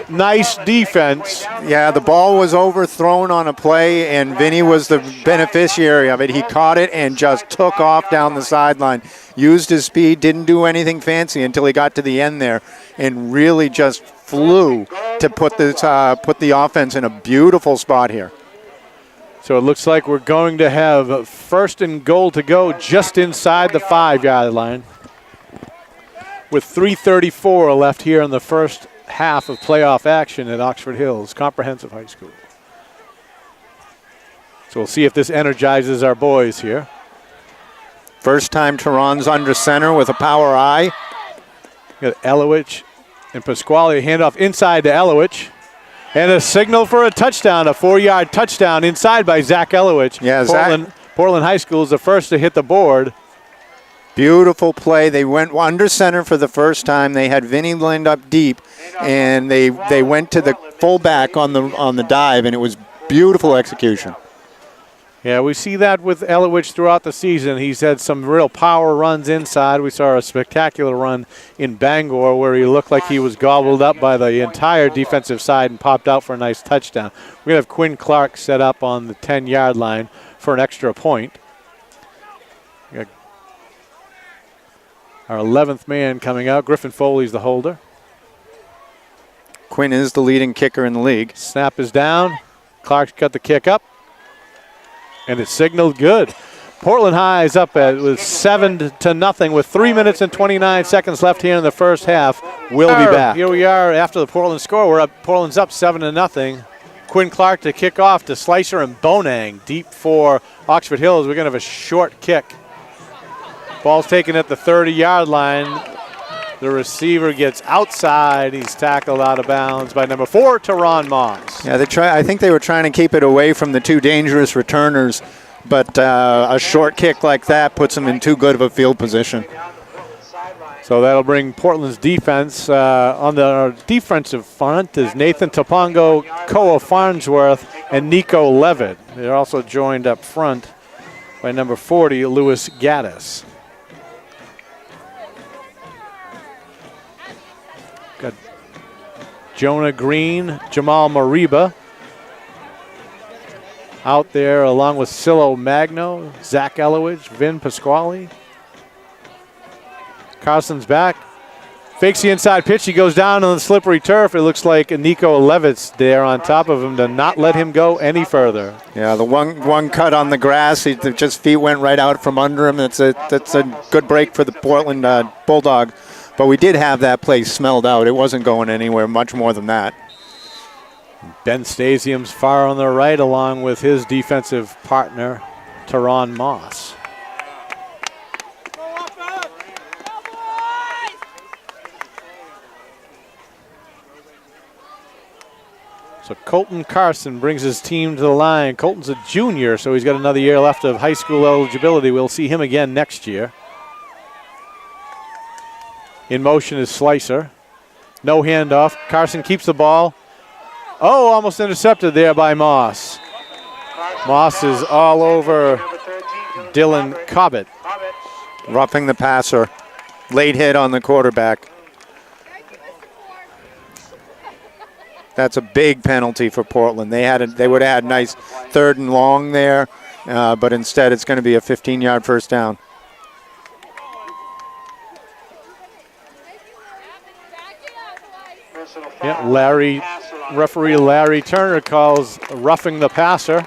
defense. Yeah, the ball was overthrown on a play, and Vinny was the beneficiary of it. He caught it and just took off down the sideline. Used his speed, didn't do anything fancy until he got to the end there, and really just flew to put the offense in a beautiful spot here. So it looks like we're going to have first and goal to go just inside the 5-yard line, with 3:34 left here in the first half of playoff action at Oxford Hills Comprehensive High School. So we'll see if this energizes our boys here. First time Tehran's under center with a power eye. Got Elowich and Pasquale, handoff inside to Elowich. And a signal for a touchdown, a 4-yard touchdown inside by Zach Elowich. Yeah, Portland High School is the first to hit the board. Beautiful play. They went under center for the first time. They had Vinny lined up deep, and they went to the fullback on the dive, and it was beautiful execution. Yeah, we see that with Elowich throughout the season. He's had some real power runs inside. We saw a spectacular run in Bangor where he looked like he was gobbled up by the entire defensive side and popped out for a nice touchdown. We're going to have Quinn Clark set up on the 10-yard line for an extra point. Our 11th man coming out. Griffin Foley's the holder. Quinn is the leading kicker in the league. Snap is down. Clark's got the kick up. And it's signaled good. Portland High is up with 7-0 with 3 minutes and 29 seconds left here in the first half. We'll be back. Here we are after the Portland score. Portland's up 7-0. Quinn Clark to kick off to Slicer and Bonang deep for Oxford Hills. We're going to have a short kick. Ball's taken at the 30-yard line. The receiver gets outside. He's tackled out of bounds by number 4, Tehran Moss. Yeah, I think they were trying to keep it away from the 2 dangerous returners, but a short kick like that puts them in too good of a field position. So that'll bring Portland's defense. On the defensive front is Nathan Topongo, Koa Farnsworth, and Nico Levitt. They're also joined up front by number 40, Lewis Gaddis. Got Jonah Green, Jamal Mariba out there along with Silo Magno, Zach Elowich, Vin Pasquale. Carson's back. Fakes the inside pitch. He goes down on the slippery turf. It looks like Nico Levitt's there on top of him to not let him go any further. Yeah, the one cut on the grass, just feet went right out from under him. That's a good break for the Portland Bulldog. But we did have that play smelled out. It wasn't going anywhere much more than that. Ben Stasium's far on the right along with his defensive partner, Tehran Moss. So Colton Carson brings his team to the line. Colton's a junior, so he's got another year left of high school eligibility. We'll see him again next year. In motion is Slicer. No handoff. Carson keeps the ball. Oh, almost intercepted there by Moss. Moss is all over Dylan Cobbett. Roughing the passer. Late hit on the quarterback. That's a big penalty for Portland. They would have had nice 3rd and long there, but instead it's going to be a 15-yard first down. Yeah, referee Larry Turner calls roughing the passer.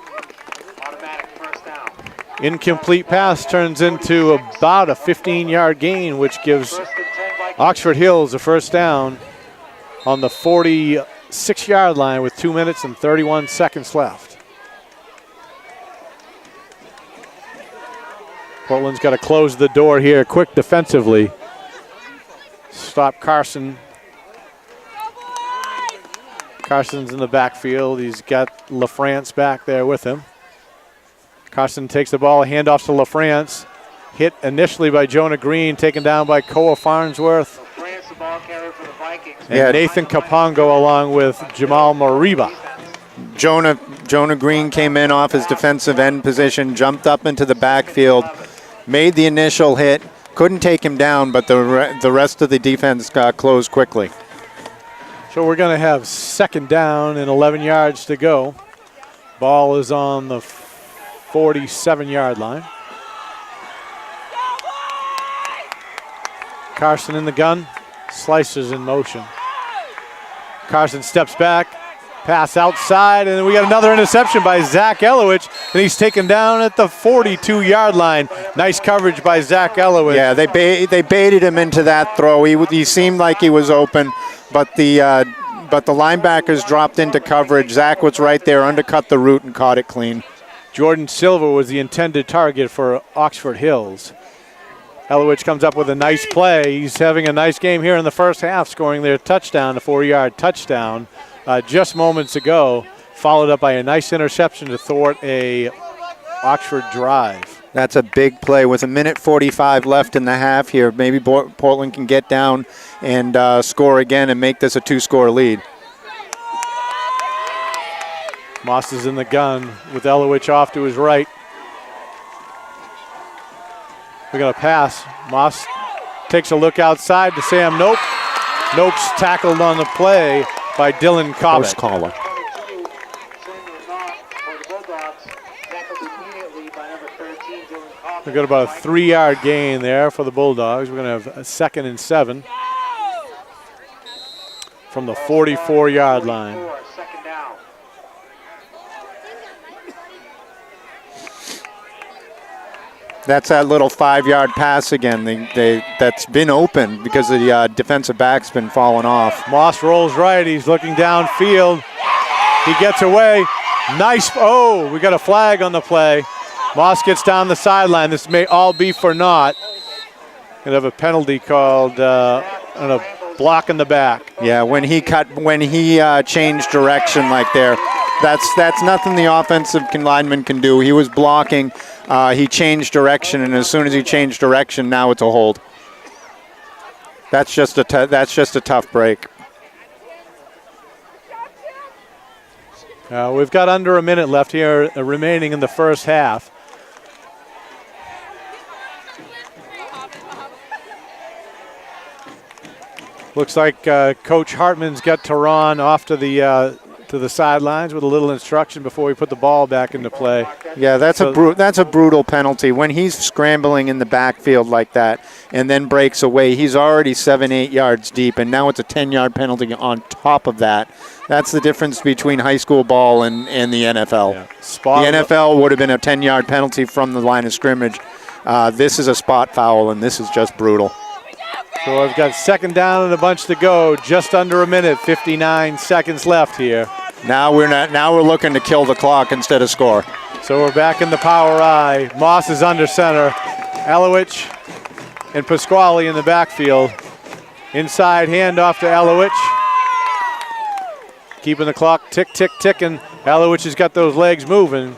Incomplete pass turns into about a 15-yard gain, which gives Oxford Hills a first down on the 46-yard line with 2 minutes and 31 seconds left. Portland's got to close the door here quick defensively. Stop Carson Carson's in the backfield. He's got LaFrance back there with him. Carson takes the ball, handoff to LaFrance. Hit initially by Jonah Green, taken down by Koa Farnsworth. France, the ball carrier for the Vikings. And Nathan Kapongo along with Jamal Mariba. Jonah Green came in off his defensive end position, jumped up into the backfield, made the initial hit, couldn't take him down, but the rest of the defense got closed quickly. So we're going to have second down and 11 yards to go. Ball is on the 47-yard line. Carson in the gun, Slicers in motion. Carson steps back, pass outside, and we got another interception by Zach Elowich, and he's taken down at the 42-yard line. Nice coverage by Zach Elowich. Yeah, they baited him into that throw. He seemed like he was open, but the linebackers dropped into coverage. Zach was right there, undercut the route, and caught it clean. Jordan Silva was the intended target for Oxford Hills. Elowich comes up with a nice play. He's having a nice game here in the first half, scoring their touchdown, a 4-yard touchdown just moments ago, followed up by a nice interception to thwart a Oxford drive. That's a big play with 1:45 left in the half here. Maybe Portland can get down and score again and make this a 2-score lead. Moss is in the gun with Elowich off to his right. We're going to pass. Moss takes a look outside to Sam Nope. Nope's tackled on the play by Dylan Cobbett. Post caller. We've got about a 3-yard gain there for the Bulldogs. We're going to have a 2nd and 7 from the 44-yard line. That's that little 5-yard pass again. That's been open because the defensive back's been falling off. Moss rolls right. He's looking downfield. He gets away. Nice. Oh, we got a flag on the play. Moss gets down the sideline. This may all be for naught. Gonna have a penalty called on a block in the back. Yeah, when he changed direction like there, that's nothing the offensive lineman can do. He was blocking. He changed direction, and as soon as he changed direction, now it's a hold. That's just a tough break. We've got under a minute left here remaining in the first half. Looks like Coach Hartman's got Tehran off to the sidelines with a little instruction before we put the ball back into play. Yeah, that's a brutal penalty. When he's scrambling in the backfield like that and then breaks away, he's already 7-8 yards deep, and now it's a 10-yard penalty on top of that. That's the difference between high school ball and the NFL. Yeah. The NFL would have been a 10-yard penalty from the line of scrimmage. This is a spot foul, and this is just brutal. So I've got second down and a bunch to go. Just under a minute, 59 seconds left here. Now we're looking to kill the clock instead of score. So we're back in the power I. Moss is under center. Elowich and Pasquale in the backfield. Inside handoff to Elowich. Keeping the clock tick, tick, ticking. Elowich has got those legs moving.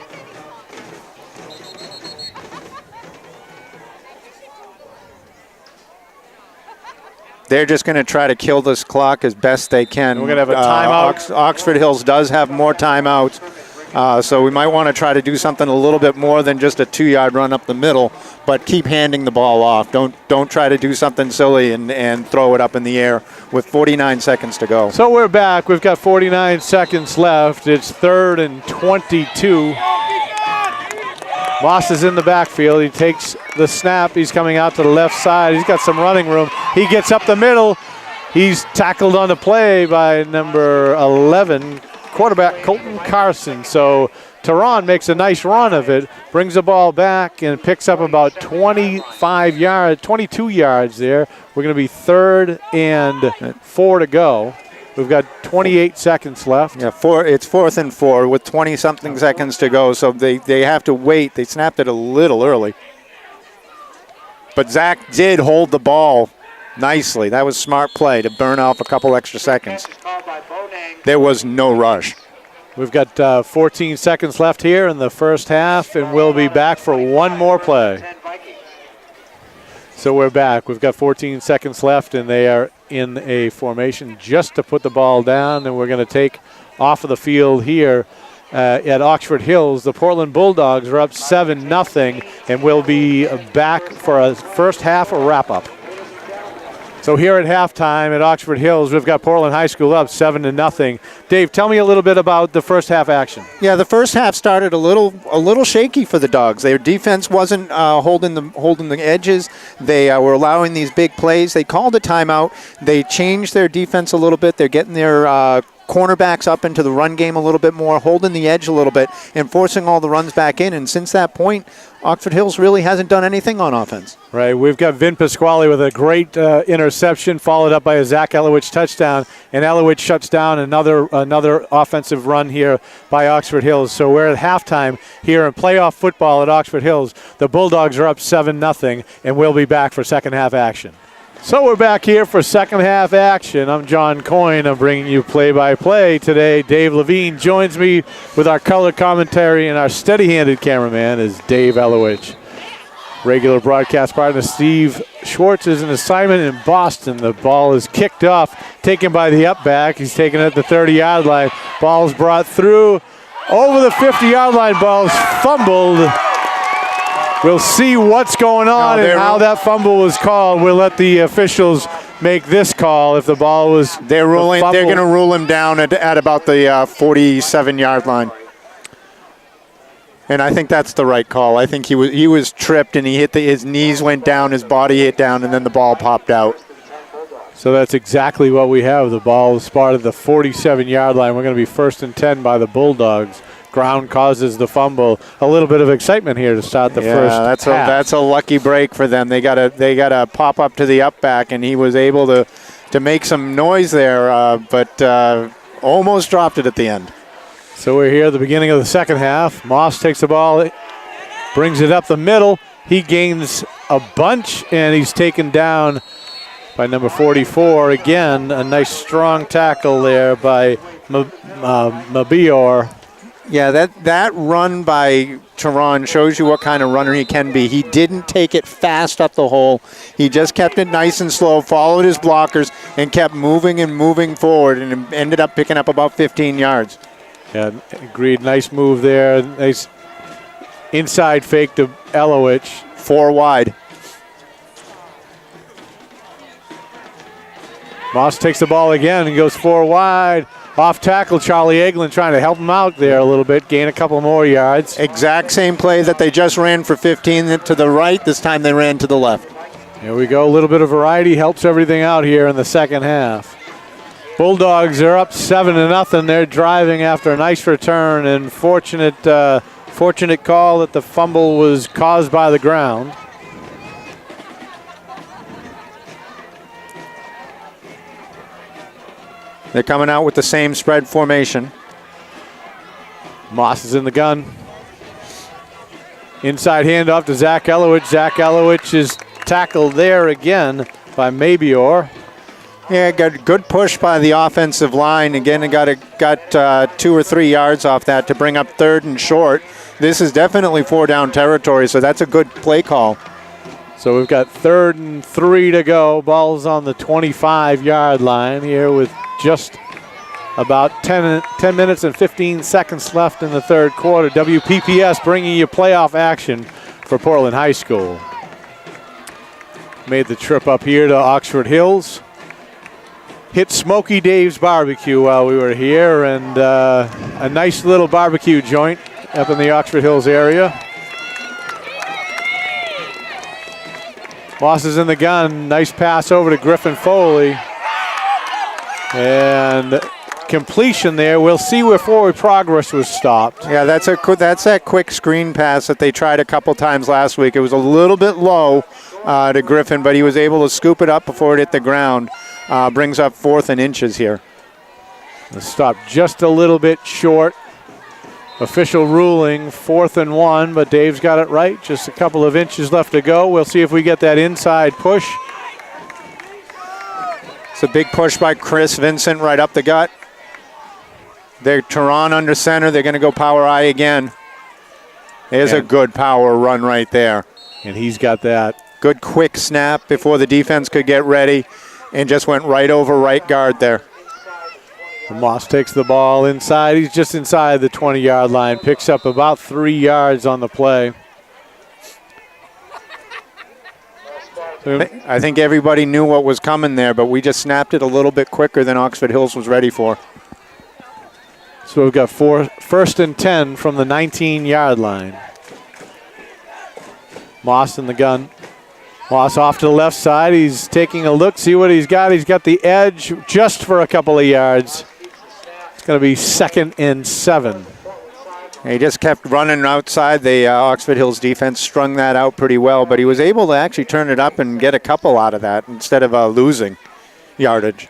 They're just going to try to kill this clock as best they can. And we're going to have a timeout. Oxford Hills does have more timeouts, so we might want to try to do something a little bit more than just a 2-yard run up the middle, but keep handing the ball off. Don't try to do something silly and throw it up in the air with 49 seconds to go. So we're back. We've got 49 seconds left. It's 3rd and 22. Moss is in the backfield. He takes the snap. He's coming out to the left side. He's got some running room. He gets up the middle. He's tackled on the play by number 11, quarterback Colton Carson. So Tehran makes a nice run of it, brings the ball back, and picks up about 22 yards there. We're going to be 3rd and 4 to go. We've got 28 seconds left. Yeah, it's 4th and 4 with 20-something seconds to go, so they have to wait. They snapped it a little early. But Zach did hold the ball nicely. That was smart play to burn off a couple extra seconds. There was no rush. We've got 14 seconds left here in the first half, and we'll be back for one more play. So we're back. We've got 14 seconds left, and they are in a formation just to put the ball down, and we're going to take off of the field here at Oxford Hills. The Portland Bulldogs are up 7-0, and we'll be back for a first half wrap-up. So here at halftime at Oxford Hills, we've got Portland High School up 7-0. Dave, tell me a little bit about the first half action. Yeah, the first half started a little shaky for the Dogs. Their defense wasn't holding the edges. They were allowing these big plays. They called a timeout. They changed their defense a little bit. They're getting their cornerbacks up into the run game a little bit more, holding the edge a little bit, and forcing all the runs back in. And since that point, Oxford Hills really hasn't done anything on offense. Right, we've got Vin Pasquale with a great interception, followed up by a Zach Elowich touchdown, and Elowich shuts down another offensive run here by Oxford Hills. So we're at halftime here in playoff football at Oxford Hills. The Bulldogs are up 7-0, and we'll be back for second half action. So we're back here for second half action. I'm John Coyne. I'm bringing you play-by-play today. Dave Levine joins me with our color commentary, and our steady-handed cameraman is Dave Elowich. Regular broadcast partner Steve Schwartz is an assignment in Boston. The ball is kicked off, taken by the up back. He's taken it at the 30-yard line. Ball's brought through over the 50-yard line. Ball's fumbled. We'll see what's going on and how that fumble was called. We'll let the officials make this call if the ball was. They're going to rule him down at about the 47-yard line. And I think that's the right call. I think he was tripped and he hit his knees went down, his body hit down, and then the ball popped out. So that's exactly what we have. The ball is spotted the 47-yard line. We're going to be 1st and 10 by the Bulldogs. Ground causes the fumble. A little bit of excitement here to start the first half. That's a lucky break for them. They got to pop up to the up back, and he was able to make some noise there, but almost dropped it at the end. So we're here at the beginning of the second half. Moss takes the ball, brings it up the middle. He gains a bunch, and he's taken down by number 44. Again, a nice strong tackle there by Mabior. Yeah, that run by Tehran shows you what kind of runner he can be. He didn't take it fast up the hole. He just kept it nice and slow, followed his blockers, and kept moving and moving forward, and ended up picking up about 15 yards. Yeah, agreed. Nice move there. Nice inside fake to Elowich. 4 wide. Moss takes the ball again and goes 4 wide. Off tackle, Charlie Eglin trying to help him out there a little bit, gain a couple more yards. Exact same play that they just ran for 15 to the right. This time they ran to the left. Here we go. A little bit of variety helps everything out here in the second half. Bulldogs are up 7-0. They're driving after a nice return, and fortunate call that the fumble was caused by the ground. They're coming out with the same spread formation. Moss is in the gun. Inside handoff to Zach Elowich. Zach Elowich is tackled there again by Mabior. Yeah, got good push by the offensive line. Again, it got 2 or 3 yards off that to bring up 3rd and short. This is definitely 4-down territory, so that's a good play call. So we've got 3rd and 3 to go. Ball's on the 25-yard line here with just about 10 minutes and 15 seconds left in the third quarter. WPPS bringing you playoff action for Portland High School. Made the trip up here to Oxford Hills. Hit Smoky Dave's Barbecue while we were here, and a nice little barbecue joint up in the Oxford Hills area. Moss is in the gun. Nice pass over to Griffin Foley. And completion there. We'll see where forward progress was stopped. Yeah, that's that quick screen pass that they tried a couple times last week. It was a little bit low to Griffin, but he was able to scoop it up before it hit the ground. Brings up 4th and inches here. The stop just a little bit short. Official ruling 4th and 1, but Dave's got it right. Just a couple of inches left to go. We'll see if we get that inside push. It's a big push by Chris Vincent right up the gut. They're Tehran under center. They're going to go power I again. There's a good power run right there. And he's got that. Good quick snap before the defense could get ready and just went right over right guard there. Moss takes the ball inside. He's just inside the 20-yard line. Picks up about 3 yards on the play. I think everybody knew what was coming there, but we just snapped it a little bit quicker than Oxford Hills was ready for. So we've got first and 10 from the 19-yard line. Moss in the gun. Moss off to the left side. He's taking a look, see what he's got. He's got the edge just for a couple of yards. It's going to be 2nd and 7. He just kept running outside. The Oxford Hills defense strung that out pretty well, but he was able to actually turn it up and get a couple out of that instead of losing yardage.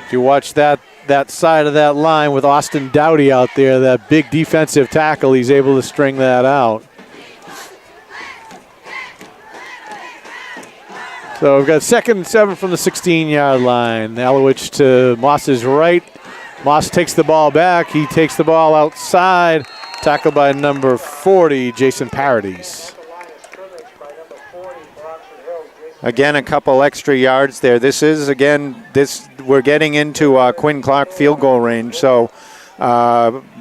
If you watch that side of that line with Austin Dowdy out there, that big defensive tackle, he's able to string that out. So we've got 2nd and 7 from the 16-yard line. Alowich to Moss's right. Moss takes the ball back. He takes the ball outside. Tackled by number 40, Jason Paradis. Again, a couple extra yards there. This is, again, we're getting into Quinn Clark field goal range, so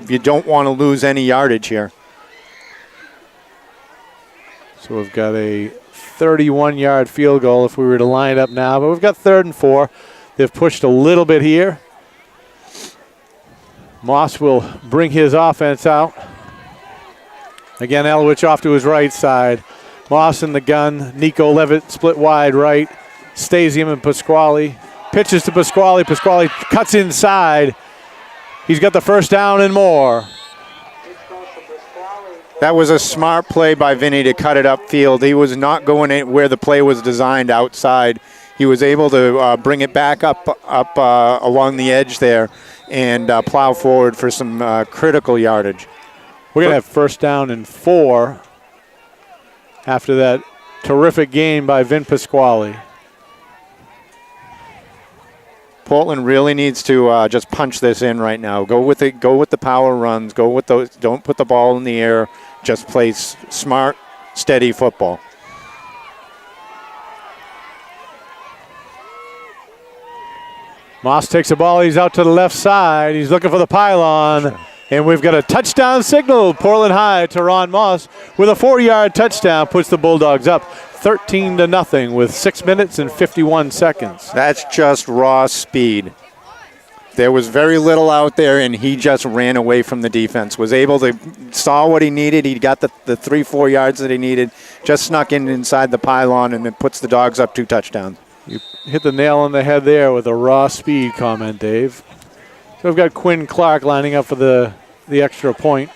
you don't want to lose any yardage here. So we've got a 31-yard field goal if we were to line it up now, but we've got 3rd and 4. They've pushed a little bit here. Moss will bring his offense out. Again, Elwich off to his right side. Moss in the gun. Nico Levitt split wide right. Stasium and Pasquale. Pitches to Pasquale. Pasquale cuts inside. He's got the first down and more. That was a smart play by Vinny to cut it upfield. He was not going in where the play was designed outside. He was able to bring it back up along the edge there and plow forward for some critical yardage. We're going to have 1st down and 4 after that terrific game by Vin Pasquale. Portland really needs to just punch this in right now. Go with the power runs. Go with those. Don't put the ball in the air. Just play smart, steady football. Moss takes the ball. He's out to the left side. He's looking for the pylon. And we've got a touchdown signal. Portland High to Ron Moss with a 4-yard touchdown. Puts the Bulldogs up 13-0 with 6 minutes and 51 seconds. That's just raw speed. There was very little out there, and he just ran away from the defense. Was able to, saw what he needed. He got the 3-4 yards that he needed. Just snuck in inside the pylon, and it puts the Dogs up 2 touchdowns. You hit the nail on the head there with a raw speed comment, Dave. So we've got Quinn Clark lining up for the extra point.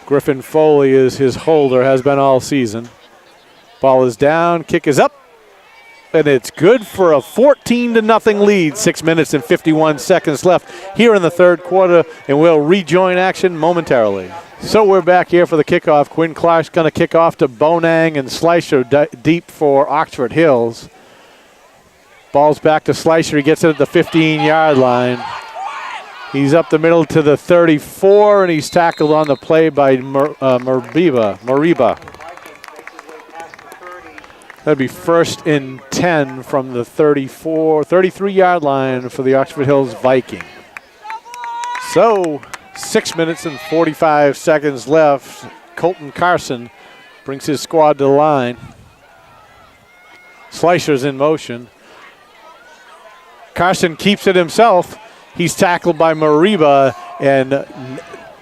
Griffin Foley is his holder, has been all season. Ball is down, kick is up, and it's good for a 14-0 lead. 6 minutes and 51 seconds left here in the 3rd quarter, and we'll rejoin action momentarily. So we're back here for the kickoff. Quinn Clark's going to kick off to Bonang and Slicer deep for Oxford Hills. Ball's back to Slicer. He gets it at the 15-yard line. He's up the middle to the 34, and he's tackled on the play by Mariba. That'd be 1st and 10 from the 33-yard line for the Oxford Hills Viking. So 6 minutes and 45 seconds left. Colton Carson brings his squad to the line. Slicer's in motion. Carson keeps it himself. He's tackled by Mariba and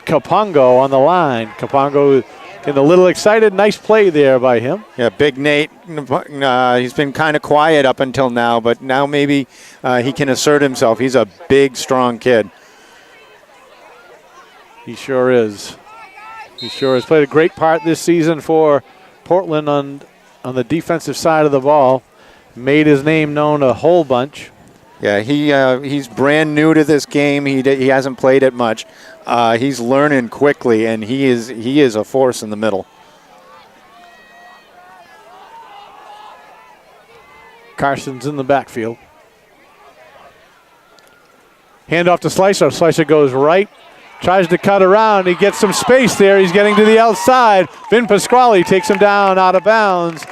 Kapongo on the line. Kapongo getting a little excited. Nice play there by him. Yeah, Big Nate, he's been kind of quiet up until now, but now maybe he can assert himself. He's a big, strong kid. He sure is. He sure has played a great part this season for Portland on the defensive side of the ball. Made his name known a whole bunch. Yeah, he's brand new to this game. He hasn't played it much. He's learning quickly, and he is a force in the middle. Carson's in the backfield. Hand off to Slicer. Slicer goes right. Tries to cut around. He gets some space there. He's getting to the outside. Vin Pasquale takes him down out of bounds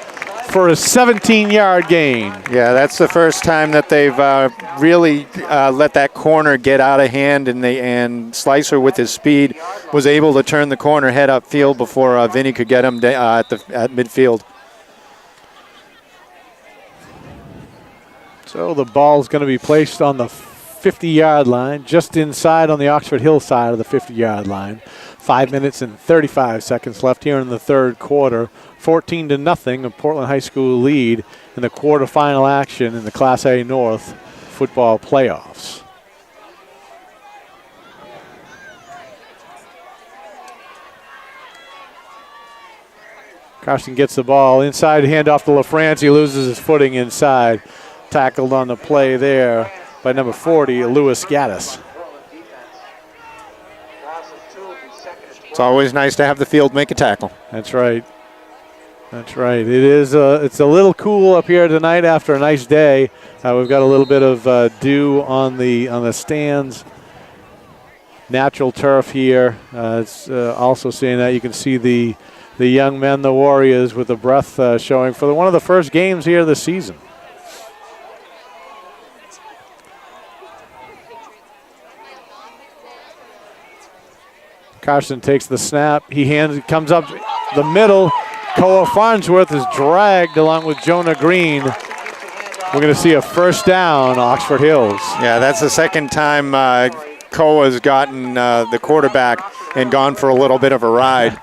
for a 17-yard gain. Yeah, that's the first time that they've really let that corner get out of hand, and Slicer with his speed was able to turn the corner head upfield before Vinny could get him at midfield. So the ball's going to be placed on the 50-yard line, just inside on the Oxford Hill side of the 50-yard line. 5 minutes and 35 seconds left here in the third quarter. 14-0, a Portland High School lead in the quarterfinal action in the Class A North football playoffs. Carson gets the ball inside, handoff to LaFrance. He loses his footing inside. Tackled on the play there by number 40, Lewis Gaddis. It's always nice to have the field make a tackle. That's right. That's right. It is. It's a little cool up here tonight after a nice day. We've got a little bit of dew on the stands. Natural turf here. It's also seeing that you can see the young men, the Warriors, with the breath showing for one of the first games here this season. Carson takes the snap. Comes up the middle. Koa Farnsworth is dragged along with Jonah Green. We're going to see a first down, Oxford Hills. Yeah, that's the second time Koa's gotten the quarterback and gone for a little bit of a ride.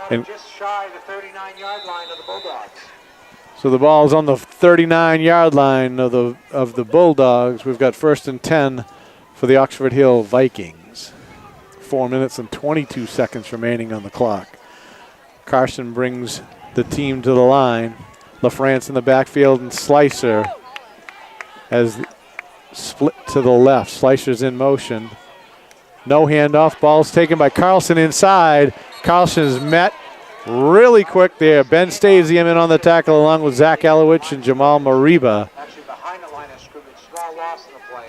And just shy the 39-yard line of the Bulldogs. So the ball's on the 39-yard line of the Bulldogs. We've got 1st and 10 for the Oxford Hill Vikings. 4 minutes and 22 seconds remaining on the clock. Carson brings the team to the line. LaFrance in the backfield and Slicer has split to the left. Slicer's in motion. No handoff. Ball's taken by Carlson inside. Carlson is met really quick there. Ben Stasium in on the tackle along with Zach Elowich and Jamal Mariba. Actually behind the line of scrimmage. Small loss in the play.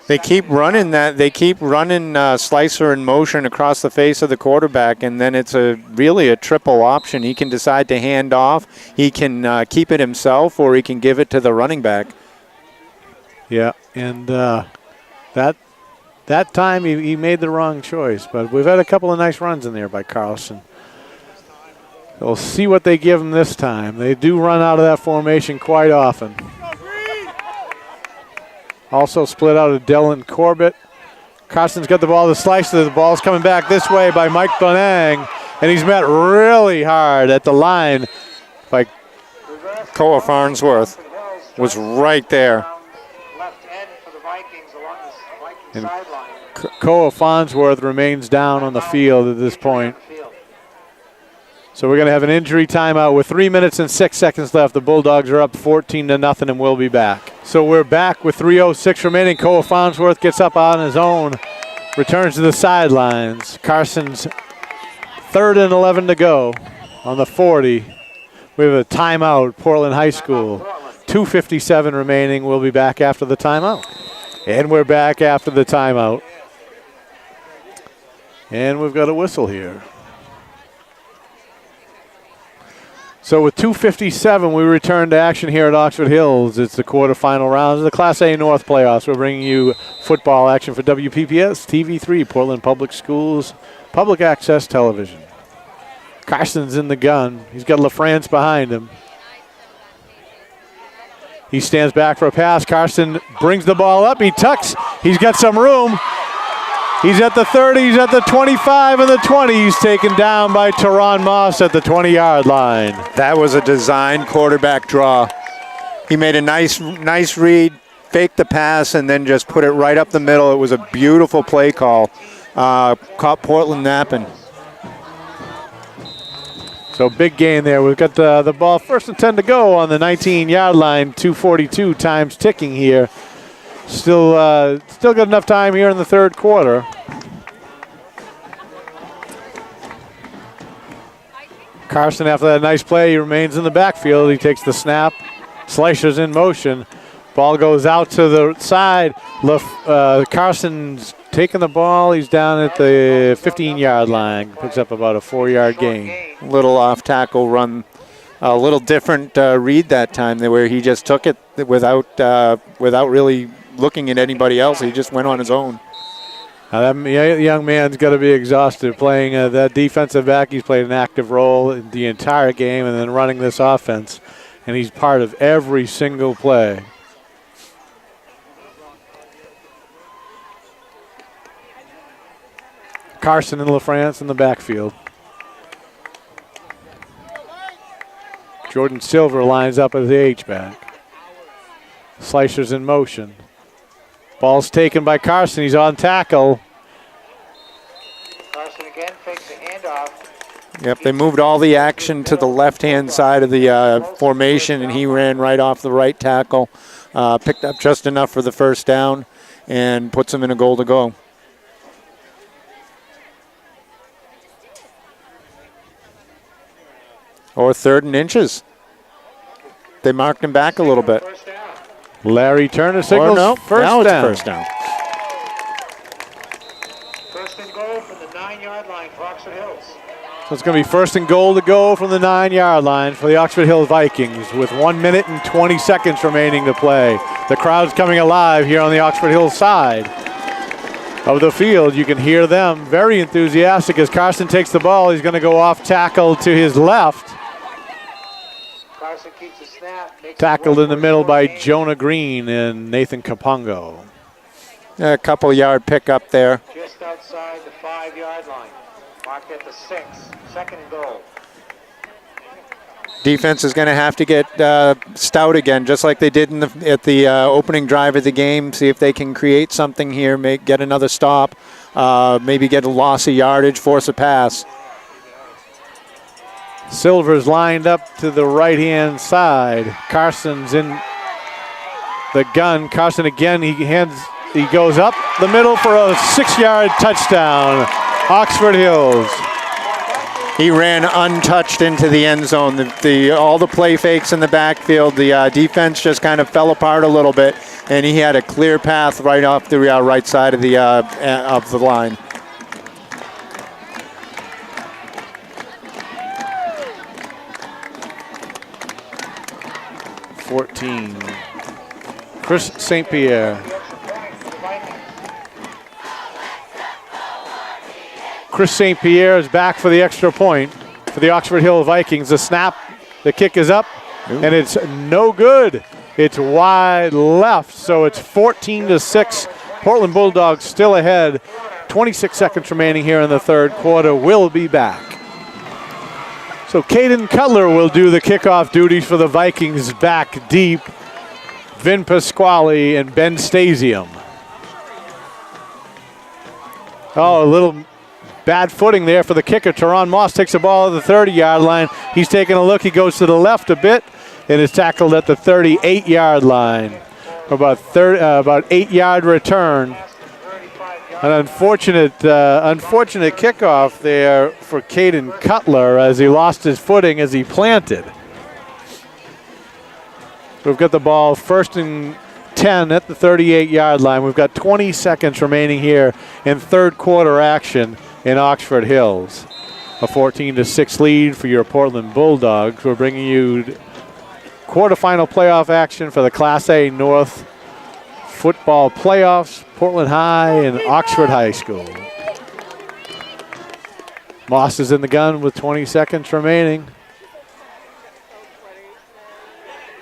They keep running that. They keep running Slicer in motion across the face of the quarterback, and then it's really a triple option. He can decide to hand off. He can keep it himself, or he can give it to the running back. Yeah, and that time he made the wrong choice, but we've had a couple of nice runs in there by Carlson. We'll see what they give him this time. They do run out of that formation quite often. Also split out of Dylan Corbett. Carson's got the ball to Slicer. The ball's coming back this way by Mike Bonang, and he's met really hard at the line by Koa Farnsworth was right there. Left end for the Vikings along the Viking And sideline. Koa Farnsworth remains down on the field at this point. So we're going to have an injury timeout with 3 minutes and 6 seconds left. The Bulldogs are up 14-0 and we'll be back. So we're back with 3:06 remaining. Koa Farnsworth gets up on his own, returns to the sidelines. Carson's 3rd and 11 to go on the 40. We have a timeout, Portland High School. 2:57 remaining. We'll be back after the timeout. And we're back after the timeout. And we've got a whistle here. So with 2:57, we return to action here at Oxford Hills. It's the quarterfinal rounds of the Class A North playoffs. We're bringing you football action for WPPS TV3, Portland Public Schools, public access television. Carson's in the gun. He's got LaFrance behind him. He stands back for a pass. Carson brings the ball up. He tucks. He's got some room. He's at the 30, he's at the 25 and the 20. He's taken down by Teron Moss at the 20-yard line. That was a design quarterback draw. He made a nice read, faked the pass, and then just put it right up the middle. It was a beautiful play call. Caught Portland napping. So big gain there. We've got the ball 1st and 10 to go on the 19-yard line. 2:42 times ticking here. Still got enough time here in the third quarter. Carson, after that nice play, he remains in the backfield. He takes the snap. Slicer's in motion. Ball goes out to the side. Carson's taking the ball. He's down at the 15-yard line. Picks up about a 4-yard gain. Little off tackle run. A little different read that time where he just took it without really looking at anybody else. He just went on his own. Now that young man's got to be exhausted playing that defensive back. He's played an active role in the entire game and then running this offense. And he's part of every single play. Carson and LaFrance in the backfield. Jordan Silver lines up as the H-back. Slicer's in motion. Ball's taken by Carson. He's on tackle. Carson again fakes the handoff. Yep, they moved all the action to the left-hand side of the formation, and he ran right off the right tackle. Picked up just enough for the first down and puts him in a goal to go. Or 3rd and inches. They marked him back a little bit. Larry Turner signals now first down. It's first down. First and goal from the 9-yard line for Oxford Hills. So it's going to be 1st and goal to go from the 9-yard line for the Oxford Hill Vikings with 1 minute and 20 seconds remaining to play. The crowd's coming alive here on the Oxford Hill side of the field. You can hear them very enthusiastic as Carson takes the ball. He's going to go off tackle to his left. Carson keeps the snap. Tackled in the middle by Jonah Green and Nathan Capongo. A couple yard pickup there. Just outside the 5-yard line. Marked at the 6. 2nd and goal. Defense is going to have to get stout again, just like they did at the opening drive of the game. See if they can create something here, get another stop, maybe get a loss of yardage, force a pass. Silver's lined up to the right-hand side. Carson's in the gun. Carson again, he goes up the middle for a 6-yard touchdown. Oxford Hills. He ran untouched into the end zone. All the play fakes in the backfield, the defense just kind of fell apart a little bit, and he had a clear path right off the right side of the line. Chris St. Pierre. Chris St. Pierre is back for the extra point for the Oxford Hill Vikings. The snap, the kick is up, and it's no good. It's wide left, so it's 14-6. Portland Bulldogs still ahead. 26 seconds remaining here in the 3rd quarter. We'll be back. So Caden Cutler will do the kickoff duties for the Vikings back deep. Vin Pasquale and Ben Stasium. Oh, a little bad footing there for the kicker. Teron Moss takes the ball at the 30-yard line. He's taking a look. He goes to the left a bit and is tackled at the 38-yard line. About 8-yard return. An unfortunate kickoff there for Caden Cutler as he lost his footing as he planted. We've got the ball 1st and 10 at the 38-yard line. We've got 20 seconds remaining here in 3rd quarter action in Oxford Hills. A 14-6 lead for your Portland Bulldogs. We're bringing you quarterfinal playoff action for the Class A North football playoffs, Portland High and Oxford High School. Moss is in the gun with 20 seconds remaining.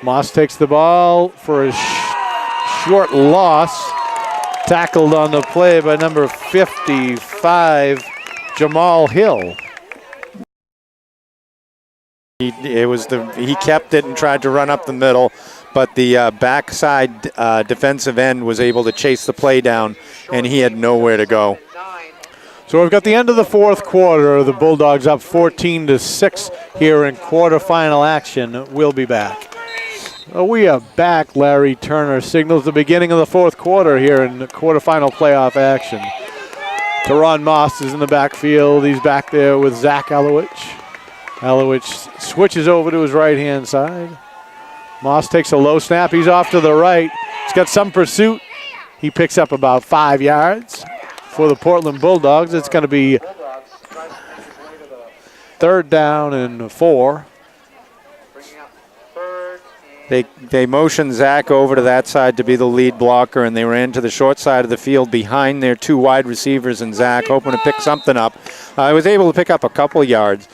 Moss takes the ball for a short loss. Tackled on the play by number 55, Jamal Hill. He kept it and tried to run up the middle, but the backside defensive end was able to chase the play down, and he had nowhere to go. So we've got the end of the 4th quarter. The Bulldogs up 14-6 here in quarterfinal action. We'll be back. We are back. Larry Turner signals the beginning of the 4th quarter here in quarterfinal playoff action. Teron Moss is in the backfield. He's back there with Zach Elowich. Elowich switches over to his right-hand side. Moss takes a low snap. He's off to the right. He's got some pursuit. He picks up about 5 yards. For the Portland Bulldogs, it's going to be 3rd down and 4. They motioned Zach over to that side to be the lead blocker, and they ran to the short side of the field behind their 2 wide receivers and Zach, hoping to pick something up. I was able to pick up a couple yards,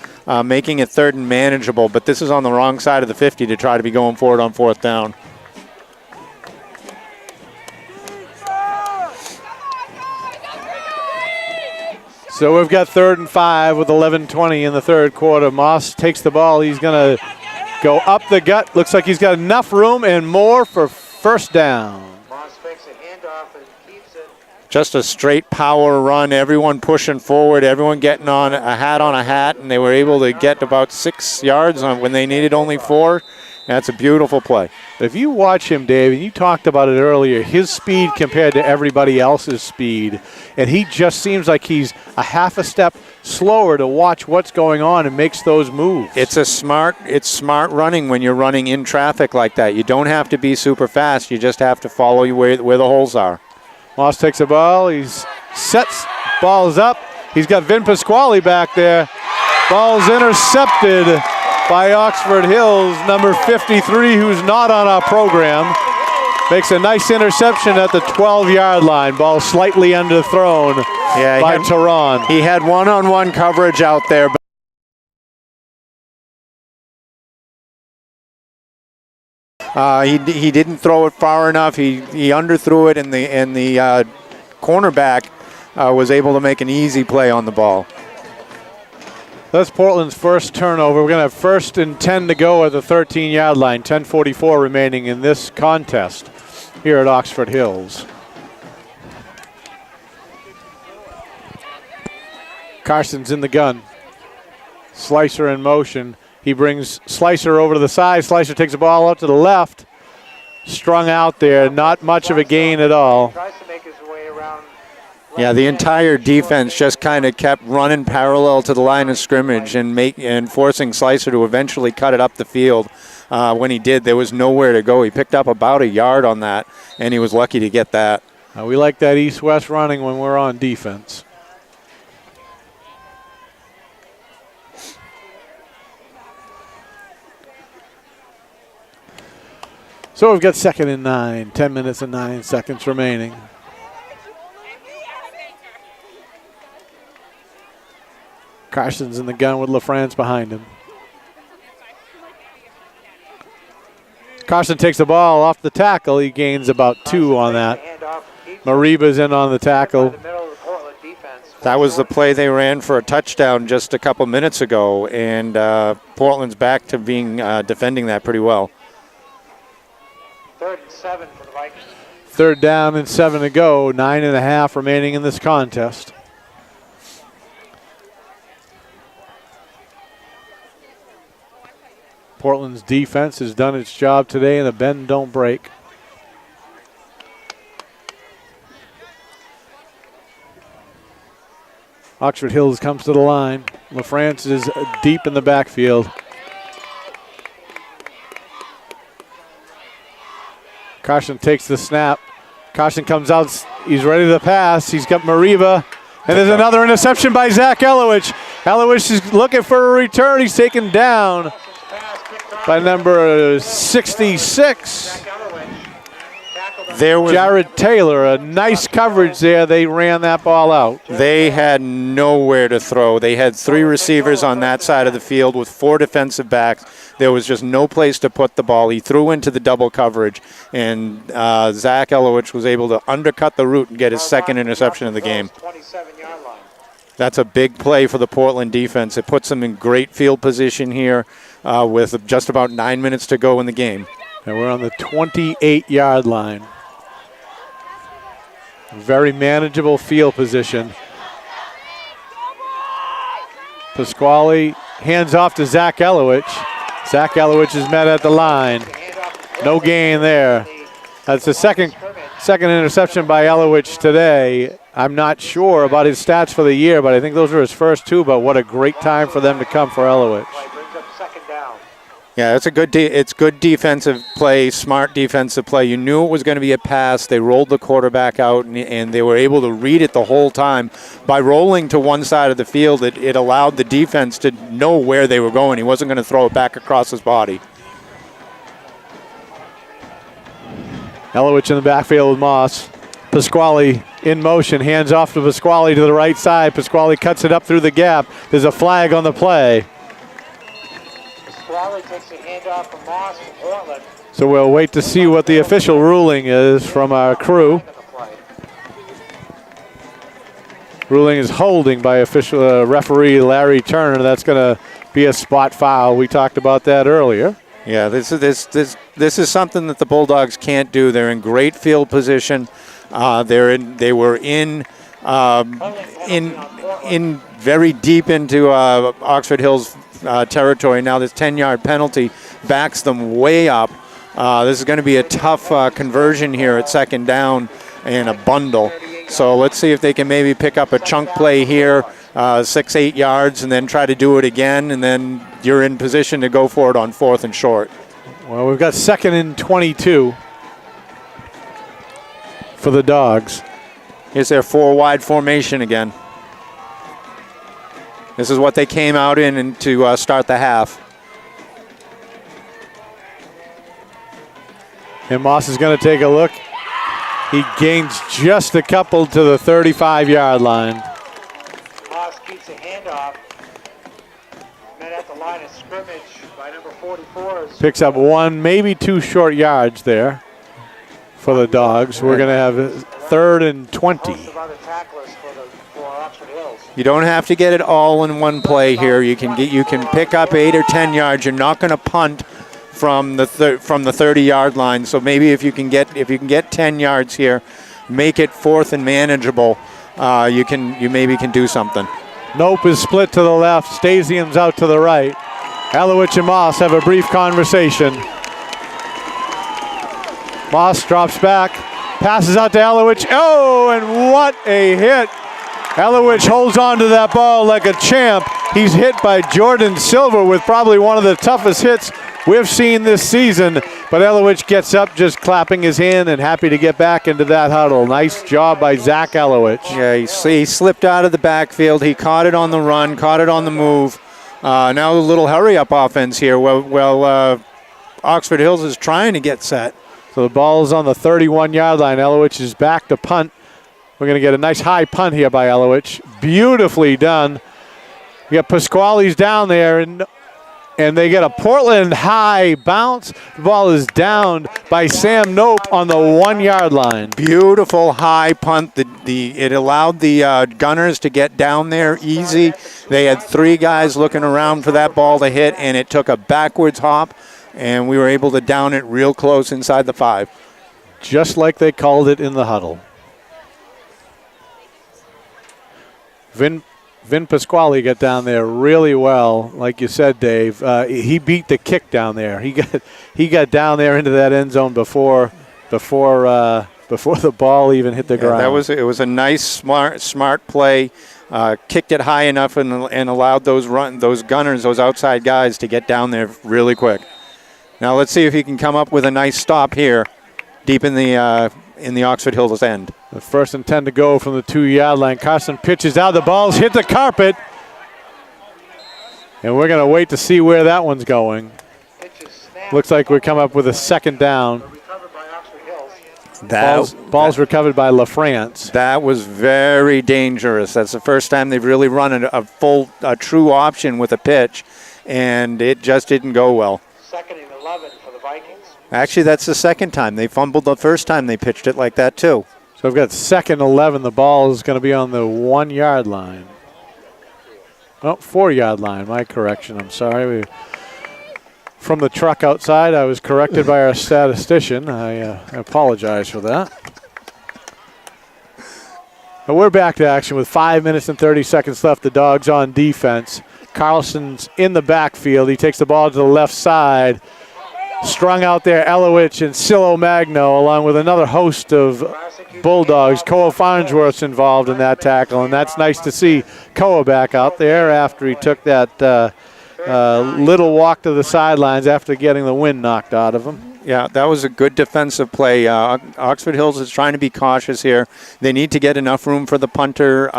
making it 3rd and manageable, but this is on the wrong side of the 50 to try to be going for it on 4th down. So we've got 3rd and 5 with 11:20 in the 3rd quarter. Moss takes the ball. He's going to go up the gut. Looks like he's got enough room and more for 1st down. Moss fakes a handoff and keeps it. Just a straight power run, everyone pushing forward, everyone getting on a hat, and they were able to get about 6 yards on when they needed only 4. That's a beautiful play. If you watch him, Dave, and you talked about it earlier, his speed compared to everybody else's speed, and he just seems like he's a half a step slower to watch what's going on and makes those moves. It's smart running when you're running in traffic like that. You don't have to be super fast. You just have to follow where the holes are. Moss takes the ball. He's sets, ball's up. He's got Vin Pasquale back there. Ball's intercepted by Oxford Hills, number 53, who's not on our program. Makes a nice interception at the 12-yard line. Ball slightly underthrown by Tehran. He had one-on-one coverage out there. He didn't throw it far enough. He underthrew it, and the cornerback was able to make an easy play on the ball. That's Portland's first turnover. We're going to have 1st and 10 to go at the 13-yard line. 10:44 remaining in this contest here at Oxford Hills. Carson's in the gun. Slicer in motion. He brings Slicer over to the side. Slicer takes the ball out to the left. Strung out there. Not much of a gain at all. Tries to make his way around. Yeah, the entire defense just kind of kept running parallel to the line of scrimmage and forcing Slicer to eventually cut it up the field. When he did, there was nowhere to go. He picked up about a yard on that, and he was lucky to get that. We like that east-west running when we're on defense. So we've got 2nd and 9, 10 minutes and 9 seconds remaining. Carson's in the gun with LaFrance behind him. Carson takes the ball off the tackle. He gains about 2 on that. Mariba's in on the tackle. That was the play they ran for a touchdown just a couple minutes ago, and Portland's back to being defending that pretty well. 3rd and 7 for the Vikings. 3rd down and 7 to go. 9.5 remaining in this contest. Portland's defense has done its job today in a bend don't break. Oxford Hills comes to the line. LaFrance is deep in the backfield. Carson takes the snap. Carson comes out. He's ready to pass. He's got Mariba. And there's another interception by Zach Elowich. Elowich is looking for a return. He's taken down by number 66. There was Jared Taylor. A nice coverage there. They ran that ball out. They had nowhere to throw. They had 3 receivers on that side of the field with 4 defensive backs. There was just no place to put the ball. He threw into the double coverage, and Zach Elowich was able to undercut the route and get his 2nd interception of the game. That's a big play for the Portland defense. It puts them in great field position here with just about 9 minutes to go in the game. And we're on the 28-yard line. Very manageable field position. Pasquale hands off to Zach Elowich. Zach Elowich is met at the line. No gain there. That's the second interception by Elowich today. I'm not sure about his stats for the year, but I think those are his first 2. But what a great time for them to come for Elowich. Yeah, it's good defensive play, smart defensive play. You knew it was going to be a pass. They rolled the quarterback out, and they were able to read it the whole time. By rolling to one side of the field, it allowed the defense to know where they were going. He wasn't going to throw it back across his body. Elowich in the backfield with Moss. Pasquale in motion, hands off to Pasquale to the right side. Pasquale cuts it up through the gap. There's a flag on the play. Pasquale takes a handoff from Moss from Portland. So we'll wait to see what the official ruling is from our crew. Ruling is holding by official referee Larry Turner. That's going to be a spot foul. We talked about that earlier. Yeah, this is something that the Bulldogs can't do. They're in great field position. They were in very deep into Oxford Hills territory. Now this 10-yard penalty backs them way up. This is going to be a tough conversion here at second down and a bundle. So let's see if they can maybe pick up a chunk play here, 6-8 yards, and then try to do it again, and then you're in position to go for it on 4th and short. Well, we've got 2nd and 22 for the Dogs. Here's their 4-wide formation again. This is what they came out in to start the half. And Moss is going to take a look. He gains just a couple to the 35-yard line. Moss keeps a handoff. Met at the line of scrimmage by number 44. Picks up 1, maybe 2 short yards there for the Dogs. We're going to have 3rd and 20. You don't have to get it all in one play here. You can pick up 8 or 10 yards. You're not going to punt from the 30-yard line. So maybe if you can get 10 yards here, make it 4th and manageable. You maybe can do something. Nope is split to the left. Stasium's out to the right. Elowich and Moss have a brief conversation. Moss drops back, passes out to Elowich. Oh, and what a hit. Elowich holds on to that ball like a champ. He's hit by Jordan Silver with probably one of the toughest hits we've seen this season. But Elowich gets up just clapping his hand and happy to get back into that huddle. Nice job by Zach Elowich. Yeah, he slipped out of the backfield. He caught it on the run, caught it on the move. Now a little hurry-up offense here. Well, Oxford Hills is trying to get set. So the ball is on the 31-yard line. Elowich is back to punt. We're going to get a nice high punt here by Elowich. Beautifully done. We got Pasquale's down there, and they get a Portland high bounce. The ball is down by Sam Nope on the 1-yard line. Beautiful high punt. It allowed the Gunners to get down there easy. They had 3 guys looking around for that ball to hit, and it took a backwards hop, and we were able to down it real close inside the 5. Just like they called it in the huddle. Vin Pasquale got down there really well, like you said, Dave. He beat the kick down there. He got down there into that end zone before the ball even hit the ground. It was a nice, smart play. Kicked it high enough and allowed those Gunners, those outside guys, to get down there really quick. Now let's see if he can come up with a nice stop here, deep in the Oxford Hills end. The 1st and 10 to go from the 2-yard line. Carson pitches out. The ball's hit the carpet. And we're going to wait to see where that one's going. Looks like we come up with a 2nd down. Ball's recovered by LaFrance. That was very dangerous. That's the first time they've really run a true option with a pitch, and it just didn't go well. 2nd and 11 for the Vikings. Actually, that's the 2nd time. They fumbled the first time they pitched it like that, too. So I've got 2nd 11. The ball is going to be on the 1-yard line. Oh, 4-yard line. My correction. I'm sorry. From the truck outside, I was corrected by our statistician. I apologize for that. But we're back to action with 5 minutes and 30 seconds left. The Dogs on defense. Carlson's in the backfield. He takes the ball to the left side. Strung out there, Elowich and Silo Magno, along with another host of Bulldogs. Koa Farnsworth's involved in that tackle, and that's nice to see Koa back out there after he took that little walk to the sidelines after getting the wind knocked out of him. Yeah, that was a good defensive play. Oxford Hills is trying to be cautious here. They need to get enough room for the punter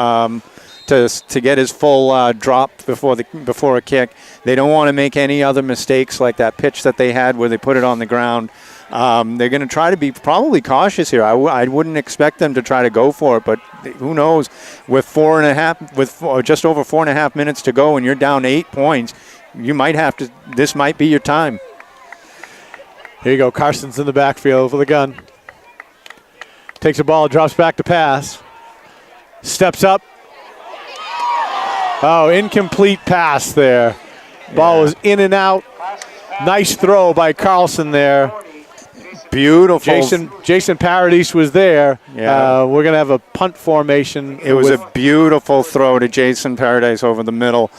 to get his full drop before a kick. They don't want to make any other mistakes like that pitch that they had where they put it on the ground. They're going to try to be probably cautious here. I wouldn't expect them to try to go for it, but who knows? With just over 4.5 minutes to go and you're down 8 points, you might have to. This might be your time. Here you go. Carson's in the backfield for the gun. Takes the ball, drops back to pass. Steps up. Oh, incomplete pass there. Ball was in and out. Nice throw by Carlson there. Beautiful. Jason Paradis was there. Yeah. We're going to have a punt formation. It was a beautiful throw to Jason Paradise over the middle.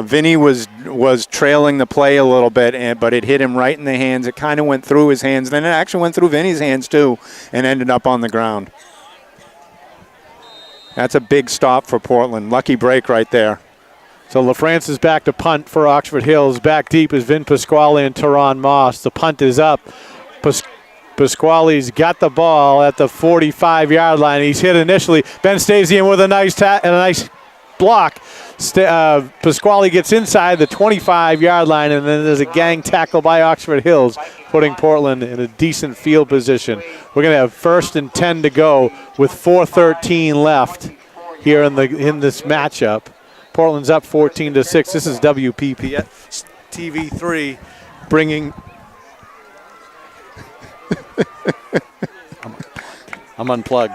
Vinny was trailing the play a little bit, but it hit him right in the hands. It kind of went through his hands. Then it actually went through Vinny's hands, too, and ended up on the ground. That's a big stop for Portland. Lucky break right there. So LaFrance is back to punt for Oxford Hills. Back deep is Vin Pasquale and Teron Moss. The punt is up. Pasquale's got the ball at the 45-yard line. He's hit initially. Ben Stasian with a nice block. Pasquale gets inside the 25-yard line, and then there's a gang tackle by Oxford Hills, putting Portland in a decent field position. We're going to have 1st and 10 to go with 4:13 left here in this matchup. Portland's up 14-6. This is WPPS TV3 bringing. I'm unplugged.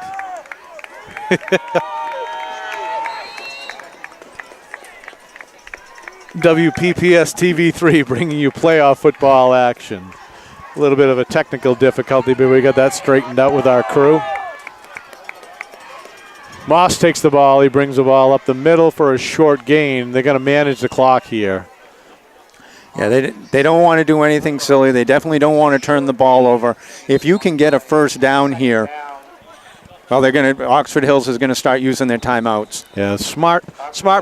WPPS TV3 bringing you playoff football action. A little bit of a technical difficulty, but we got that straightened out with our crew. Moss takes the ball. He brings the ball up the middle for a short gain. They're going to manage the clock here. Yeah, they don't want to do anything silly. They definitely don't want to turn the ball over. If you can get a first down here, well, Oxford Hills is going to start using their timeouts. Yeah, smart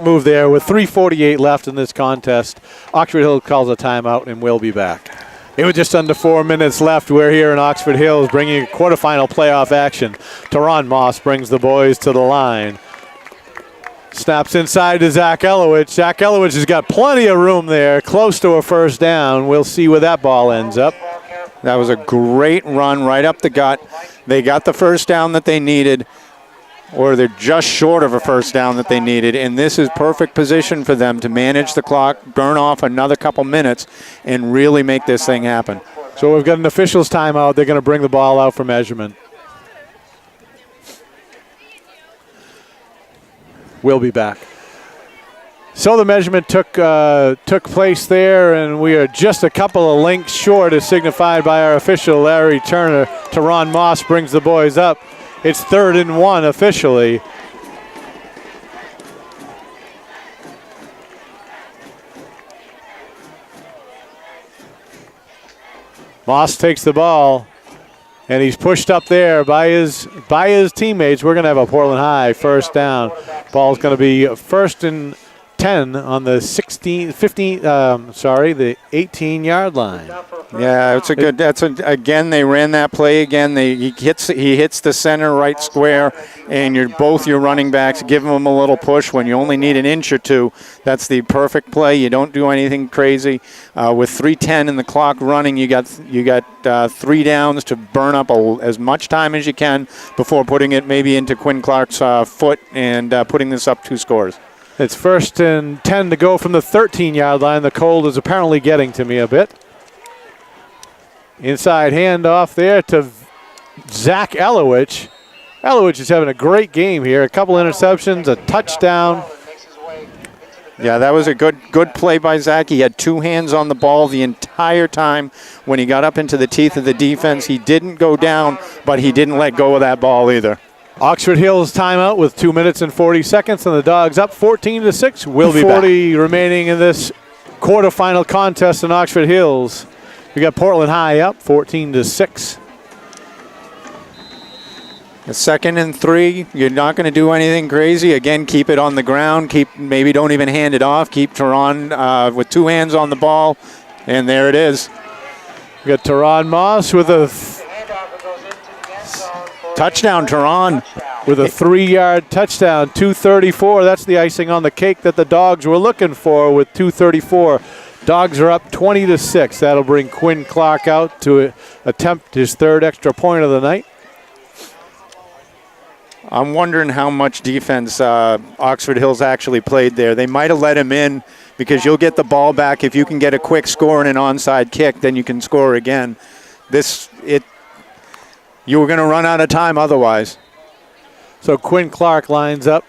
move there. With 3:48 left in this contest, Oxford Hills calls a timeout and we'll be back. It was just under 4 minutes left. We're here in Oxford Hills bringing quarterfinal playoff action. Teron Moss brings the boys to the line. Snaps inside to Zach Elowich. Zach Elowich has got plenty of room there, close to a first down. We'll see where that ball ends up. That was a great run right up the gut. They got the first down that they needed, or they're just short of a first down that they needed, and this is perfect position for them to manage the clock, burn off another couple minutes, and really make this thing happen. So we've got an official's timeout. They're going to bring the ball out for measurement. We'll be back. So the measurement took place there, and we are just a couple of links short, as signified by our official, Larry Turner. Teron Moss brings the boys up. It's 3rd and 1 officially. Moss takes the ball, and he's pushed up there by his teammates. We're going to have a Portland High first down. Ball's going to be 1st and 10 on the 18-yard line. Yeah, it's a good. Again, they ran that play again. He hits the center right square, and your running backs give him a little push when you only need an inch or two. That's the perfect play. You don't do anything crazy. With 3:10 in the clock running, you got 3 downs to burn up as much time as you can before putting it maybe into Quinn Clark's foot and putting this up 2 scores. It's 1st and 10 to go from the 13-yard line. The cold is apparently getting to me a bit. Inside handoff there to Zach Elowich. Elowich is having a great game here. A couple interceptions, a touchdown. Yeah, that was a good play by Zach. He had 2 hands on the ball the entire time. When he got up into the teeth of the defense, he didn't go down, but he didn't let go of that ball either. Oxford Hills timeout with 2 minutes and 40 seconds, and the Dogs up 14-6. We'll be 40 back. Remaining in this quarterfinal contest in Oxford Hills. We got Portland High up 14-6. A 2nd and 3. You're not going to do anything crazy. Again, keep it on the ground. Maybe don't even hand it off. Keep Teron with 2 hands on the ball. And there it is. We got Teron Moss with a touchdown, Teron. With a 3-yard touchdown, 2:34. That's the icing on the cake that the Dogs were looking for with 2:34. Dogs are up 20-6. That'll bring Quinn Clark out to attempt his 3rd extra point of the night. I'm wondering how much defense Oxford Hills actually played there. They might have let him in because you'll get the ball back. If you can get a quick score and an onside kick, then you can score again. You were going to run out of time otherwise. So Quinn Clark lines up.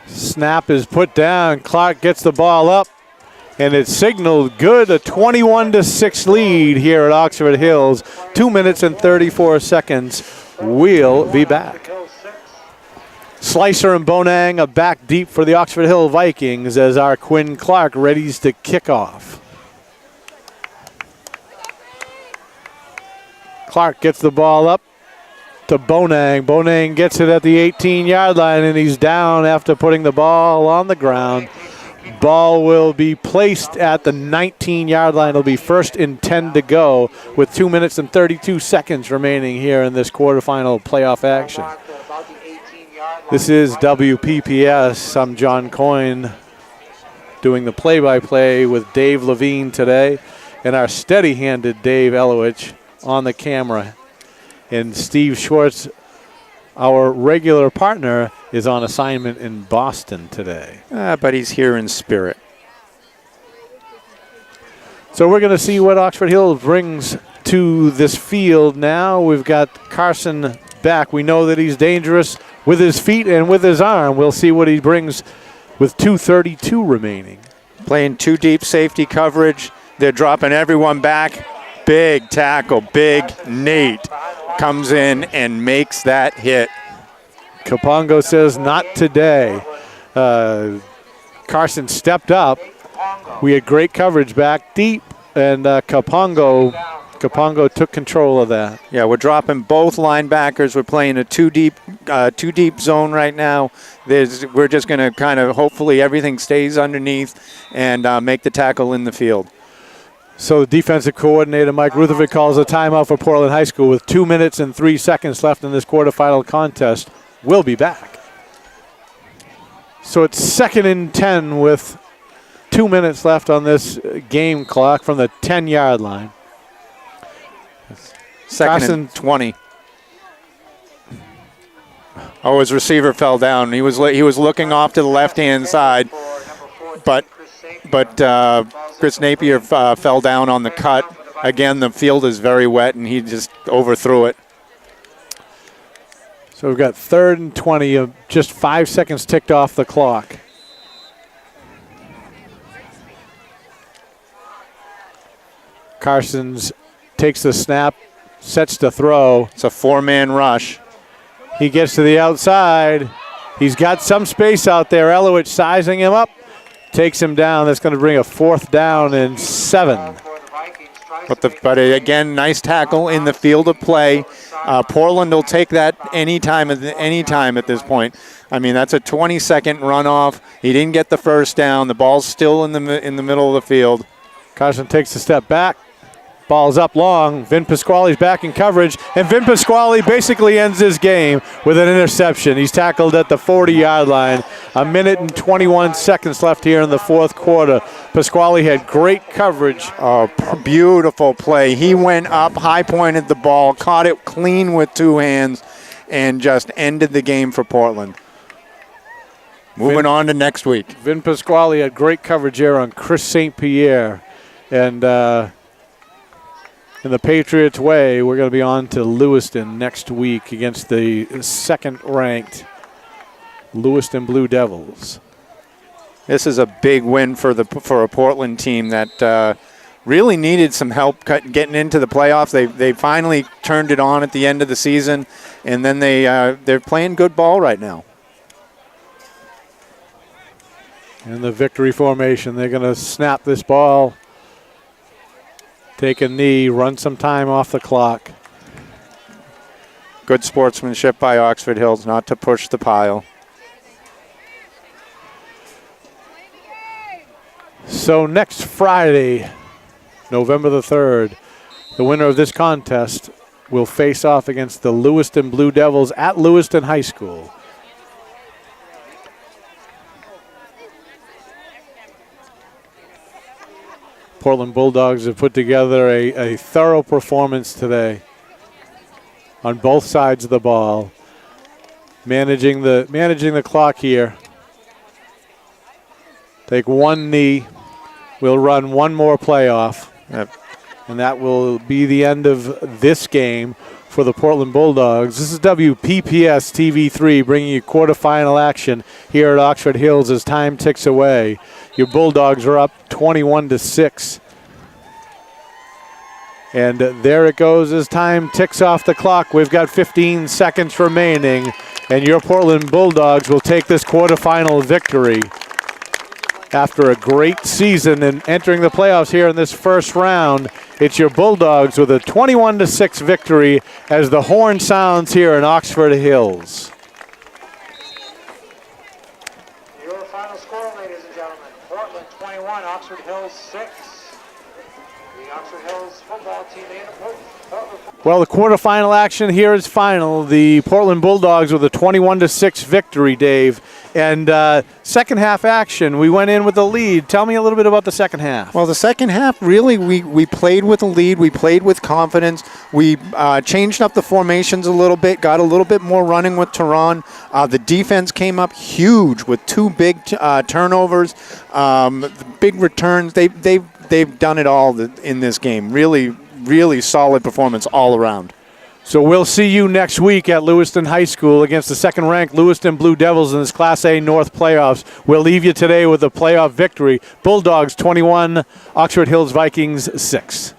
Snap is put down. Clark gets the ball up, and it's signaled good. A 21-6 lead here at Oxford Hills. 2 minutes and 34 seconds. We'll be back. Slicer and Bonang are back deep for the Oxford Hill Vikings as our Quinn Clark readies to kick off. Clark gets the ball up to Bonang. Bonang gets it at the 18-yard line, and he's down after putting the ball on the ground. Ball will be placed at the 19-yard line. It'll be 1st and 10 to go with 2 minutes and 32 seconds remaining here in this quarterfinal playoff action. This is WPPS. I'm John Coyne doing the play-by-play with Dave Levine today, and our steady-handed Dave Elowich on the camera. And Steve Schwartz, our regular partner, is on assignment in Boston today. But he's here in spirit. So we're going to see what Oxford Hill brings to this field now. We've got Carson back. We know that he's dangerous with his feet and with his arm. We'll see what he brings with 2:32 remaining. Playing 2 deep safety coverage. They're dropping everyone back. Big tackle. Big Nate comes in and makes that hit. Kapongo says not today. Carson stepped up. We had great coverage back deep, and Kapongo took control of that. Yeah, we're dropping both linebackers. We're playing a two deep zone right now. We're just going to kind of hopefully everything stays underneath and make the tackle in the field. So the defensive coordinator, Mike Rutherford, calls a timeout for Portland High School with 2 minutes and 3 seconds left in this quarterfinal contest. We'll be back. So it's 2nd and 10 with 2 minutes left on this game clock from the 10-yard line. 2nd and 20. Oh, his receiver fell down. He was looking off to the left-hand side, but Chris Napier fell down on the cut. Again, the field is very wet, and he just overthrew it. So we've got 3rd and 20, just 5 seconds ticked off the clock. Carson's takes the snap, sets to throw. It's a 4-man rush. He gets to the outside. He's got some space out there. Elowich sizing him up. Takes him down. That's going to bring a 4th down and 7. But again, nice tackle in the field of play. Portland will take that any time at this point. I mean, that's a 20-second runoff. He didn't get the 1st down. The ball's still in the middle of the field. Carson takes a step back. Ball's up long. Vin Pasquale's back in coverage, and Vin Pasquale basically ends his game with an interception. He's tackled at the 40-yard line. 1 minute and 21 seconds left here in the 4th quarter. Pasquale had great coverage. Oh, beautiful play. He went up, high-pointed the ball, caught it clean with 2 hands, and just ended the game for Portland. Moving on to next week. Vin Pasquale had great coverage here on Chris St. Pierre, and in the Patriots way, we're going to be on to Lewiston next week against the 2nd-ranked Lewiston Blue Devils. This is a big win for a Portland team that really needed some help getting into the playoffs. They finally turned it on at the end of the season, and then they're playing good ball right now. In the victory formation, they're going to snap this ball take a knee, run some time off the clock. Good sportsmanship by Oxford Hills not to push the pile. So next Friday, November the 3rd, the winner of this contest will face off against the Lewiston Blue Devils at Lewiston High School. Portland Bulldogs have put together a thorough performance today on both sides of the ball, managing the clock here. Take one knee. We'll run one more playoff, and that will be the end of this game for the Portland Bulldogs. This is WPPS TV3 bringing you quarterfinal action here at Oxford Hills as time ticks away. Your Bulldogs are up 21-6. And there it goes as time ticks off the clock. We've got 15 seconds remaining, and your Portland Bulldogs will take this quarterfinal victory after a great season and entering the playoffs here in this first round. It's your Bulldogs with a 21-6 victory as the horn sounds here in Oxford Hills. Your final score, ladies and gentlemen, Portland 21, Oxford Hills 6. The Oxford Hills football team in Well, the quarterfinal action here is final. The Portland Bulldogs with a 21-6 victory, Dave. And second half action, we went in with the lead. Tell me a little bit about the second half. Well, the second half, really, we played with a lead. We played with confidence. We changed up the formations a little bit, got a little bit more running with Tehran. The defense came up huge with two big turnovers, big returns. They've done it all in this game. Really solid performance all around. So we'll see you next week at Lewiston High School against the second-ranked Lewiston Blue Devils in this Class A North playoffs. We'll leave you today with a playoff victory. Bulldogs 21, Oxford Hills Vikings 6.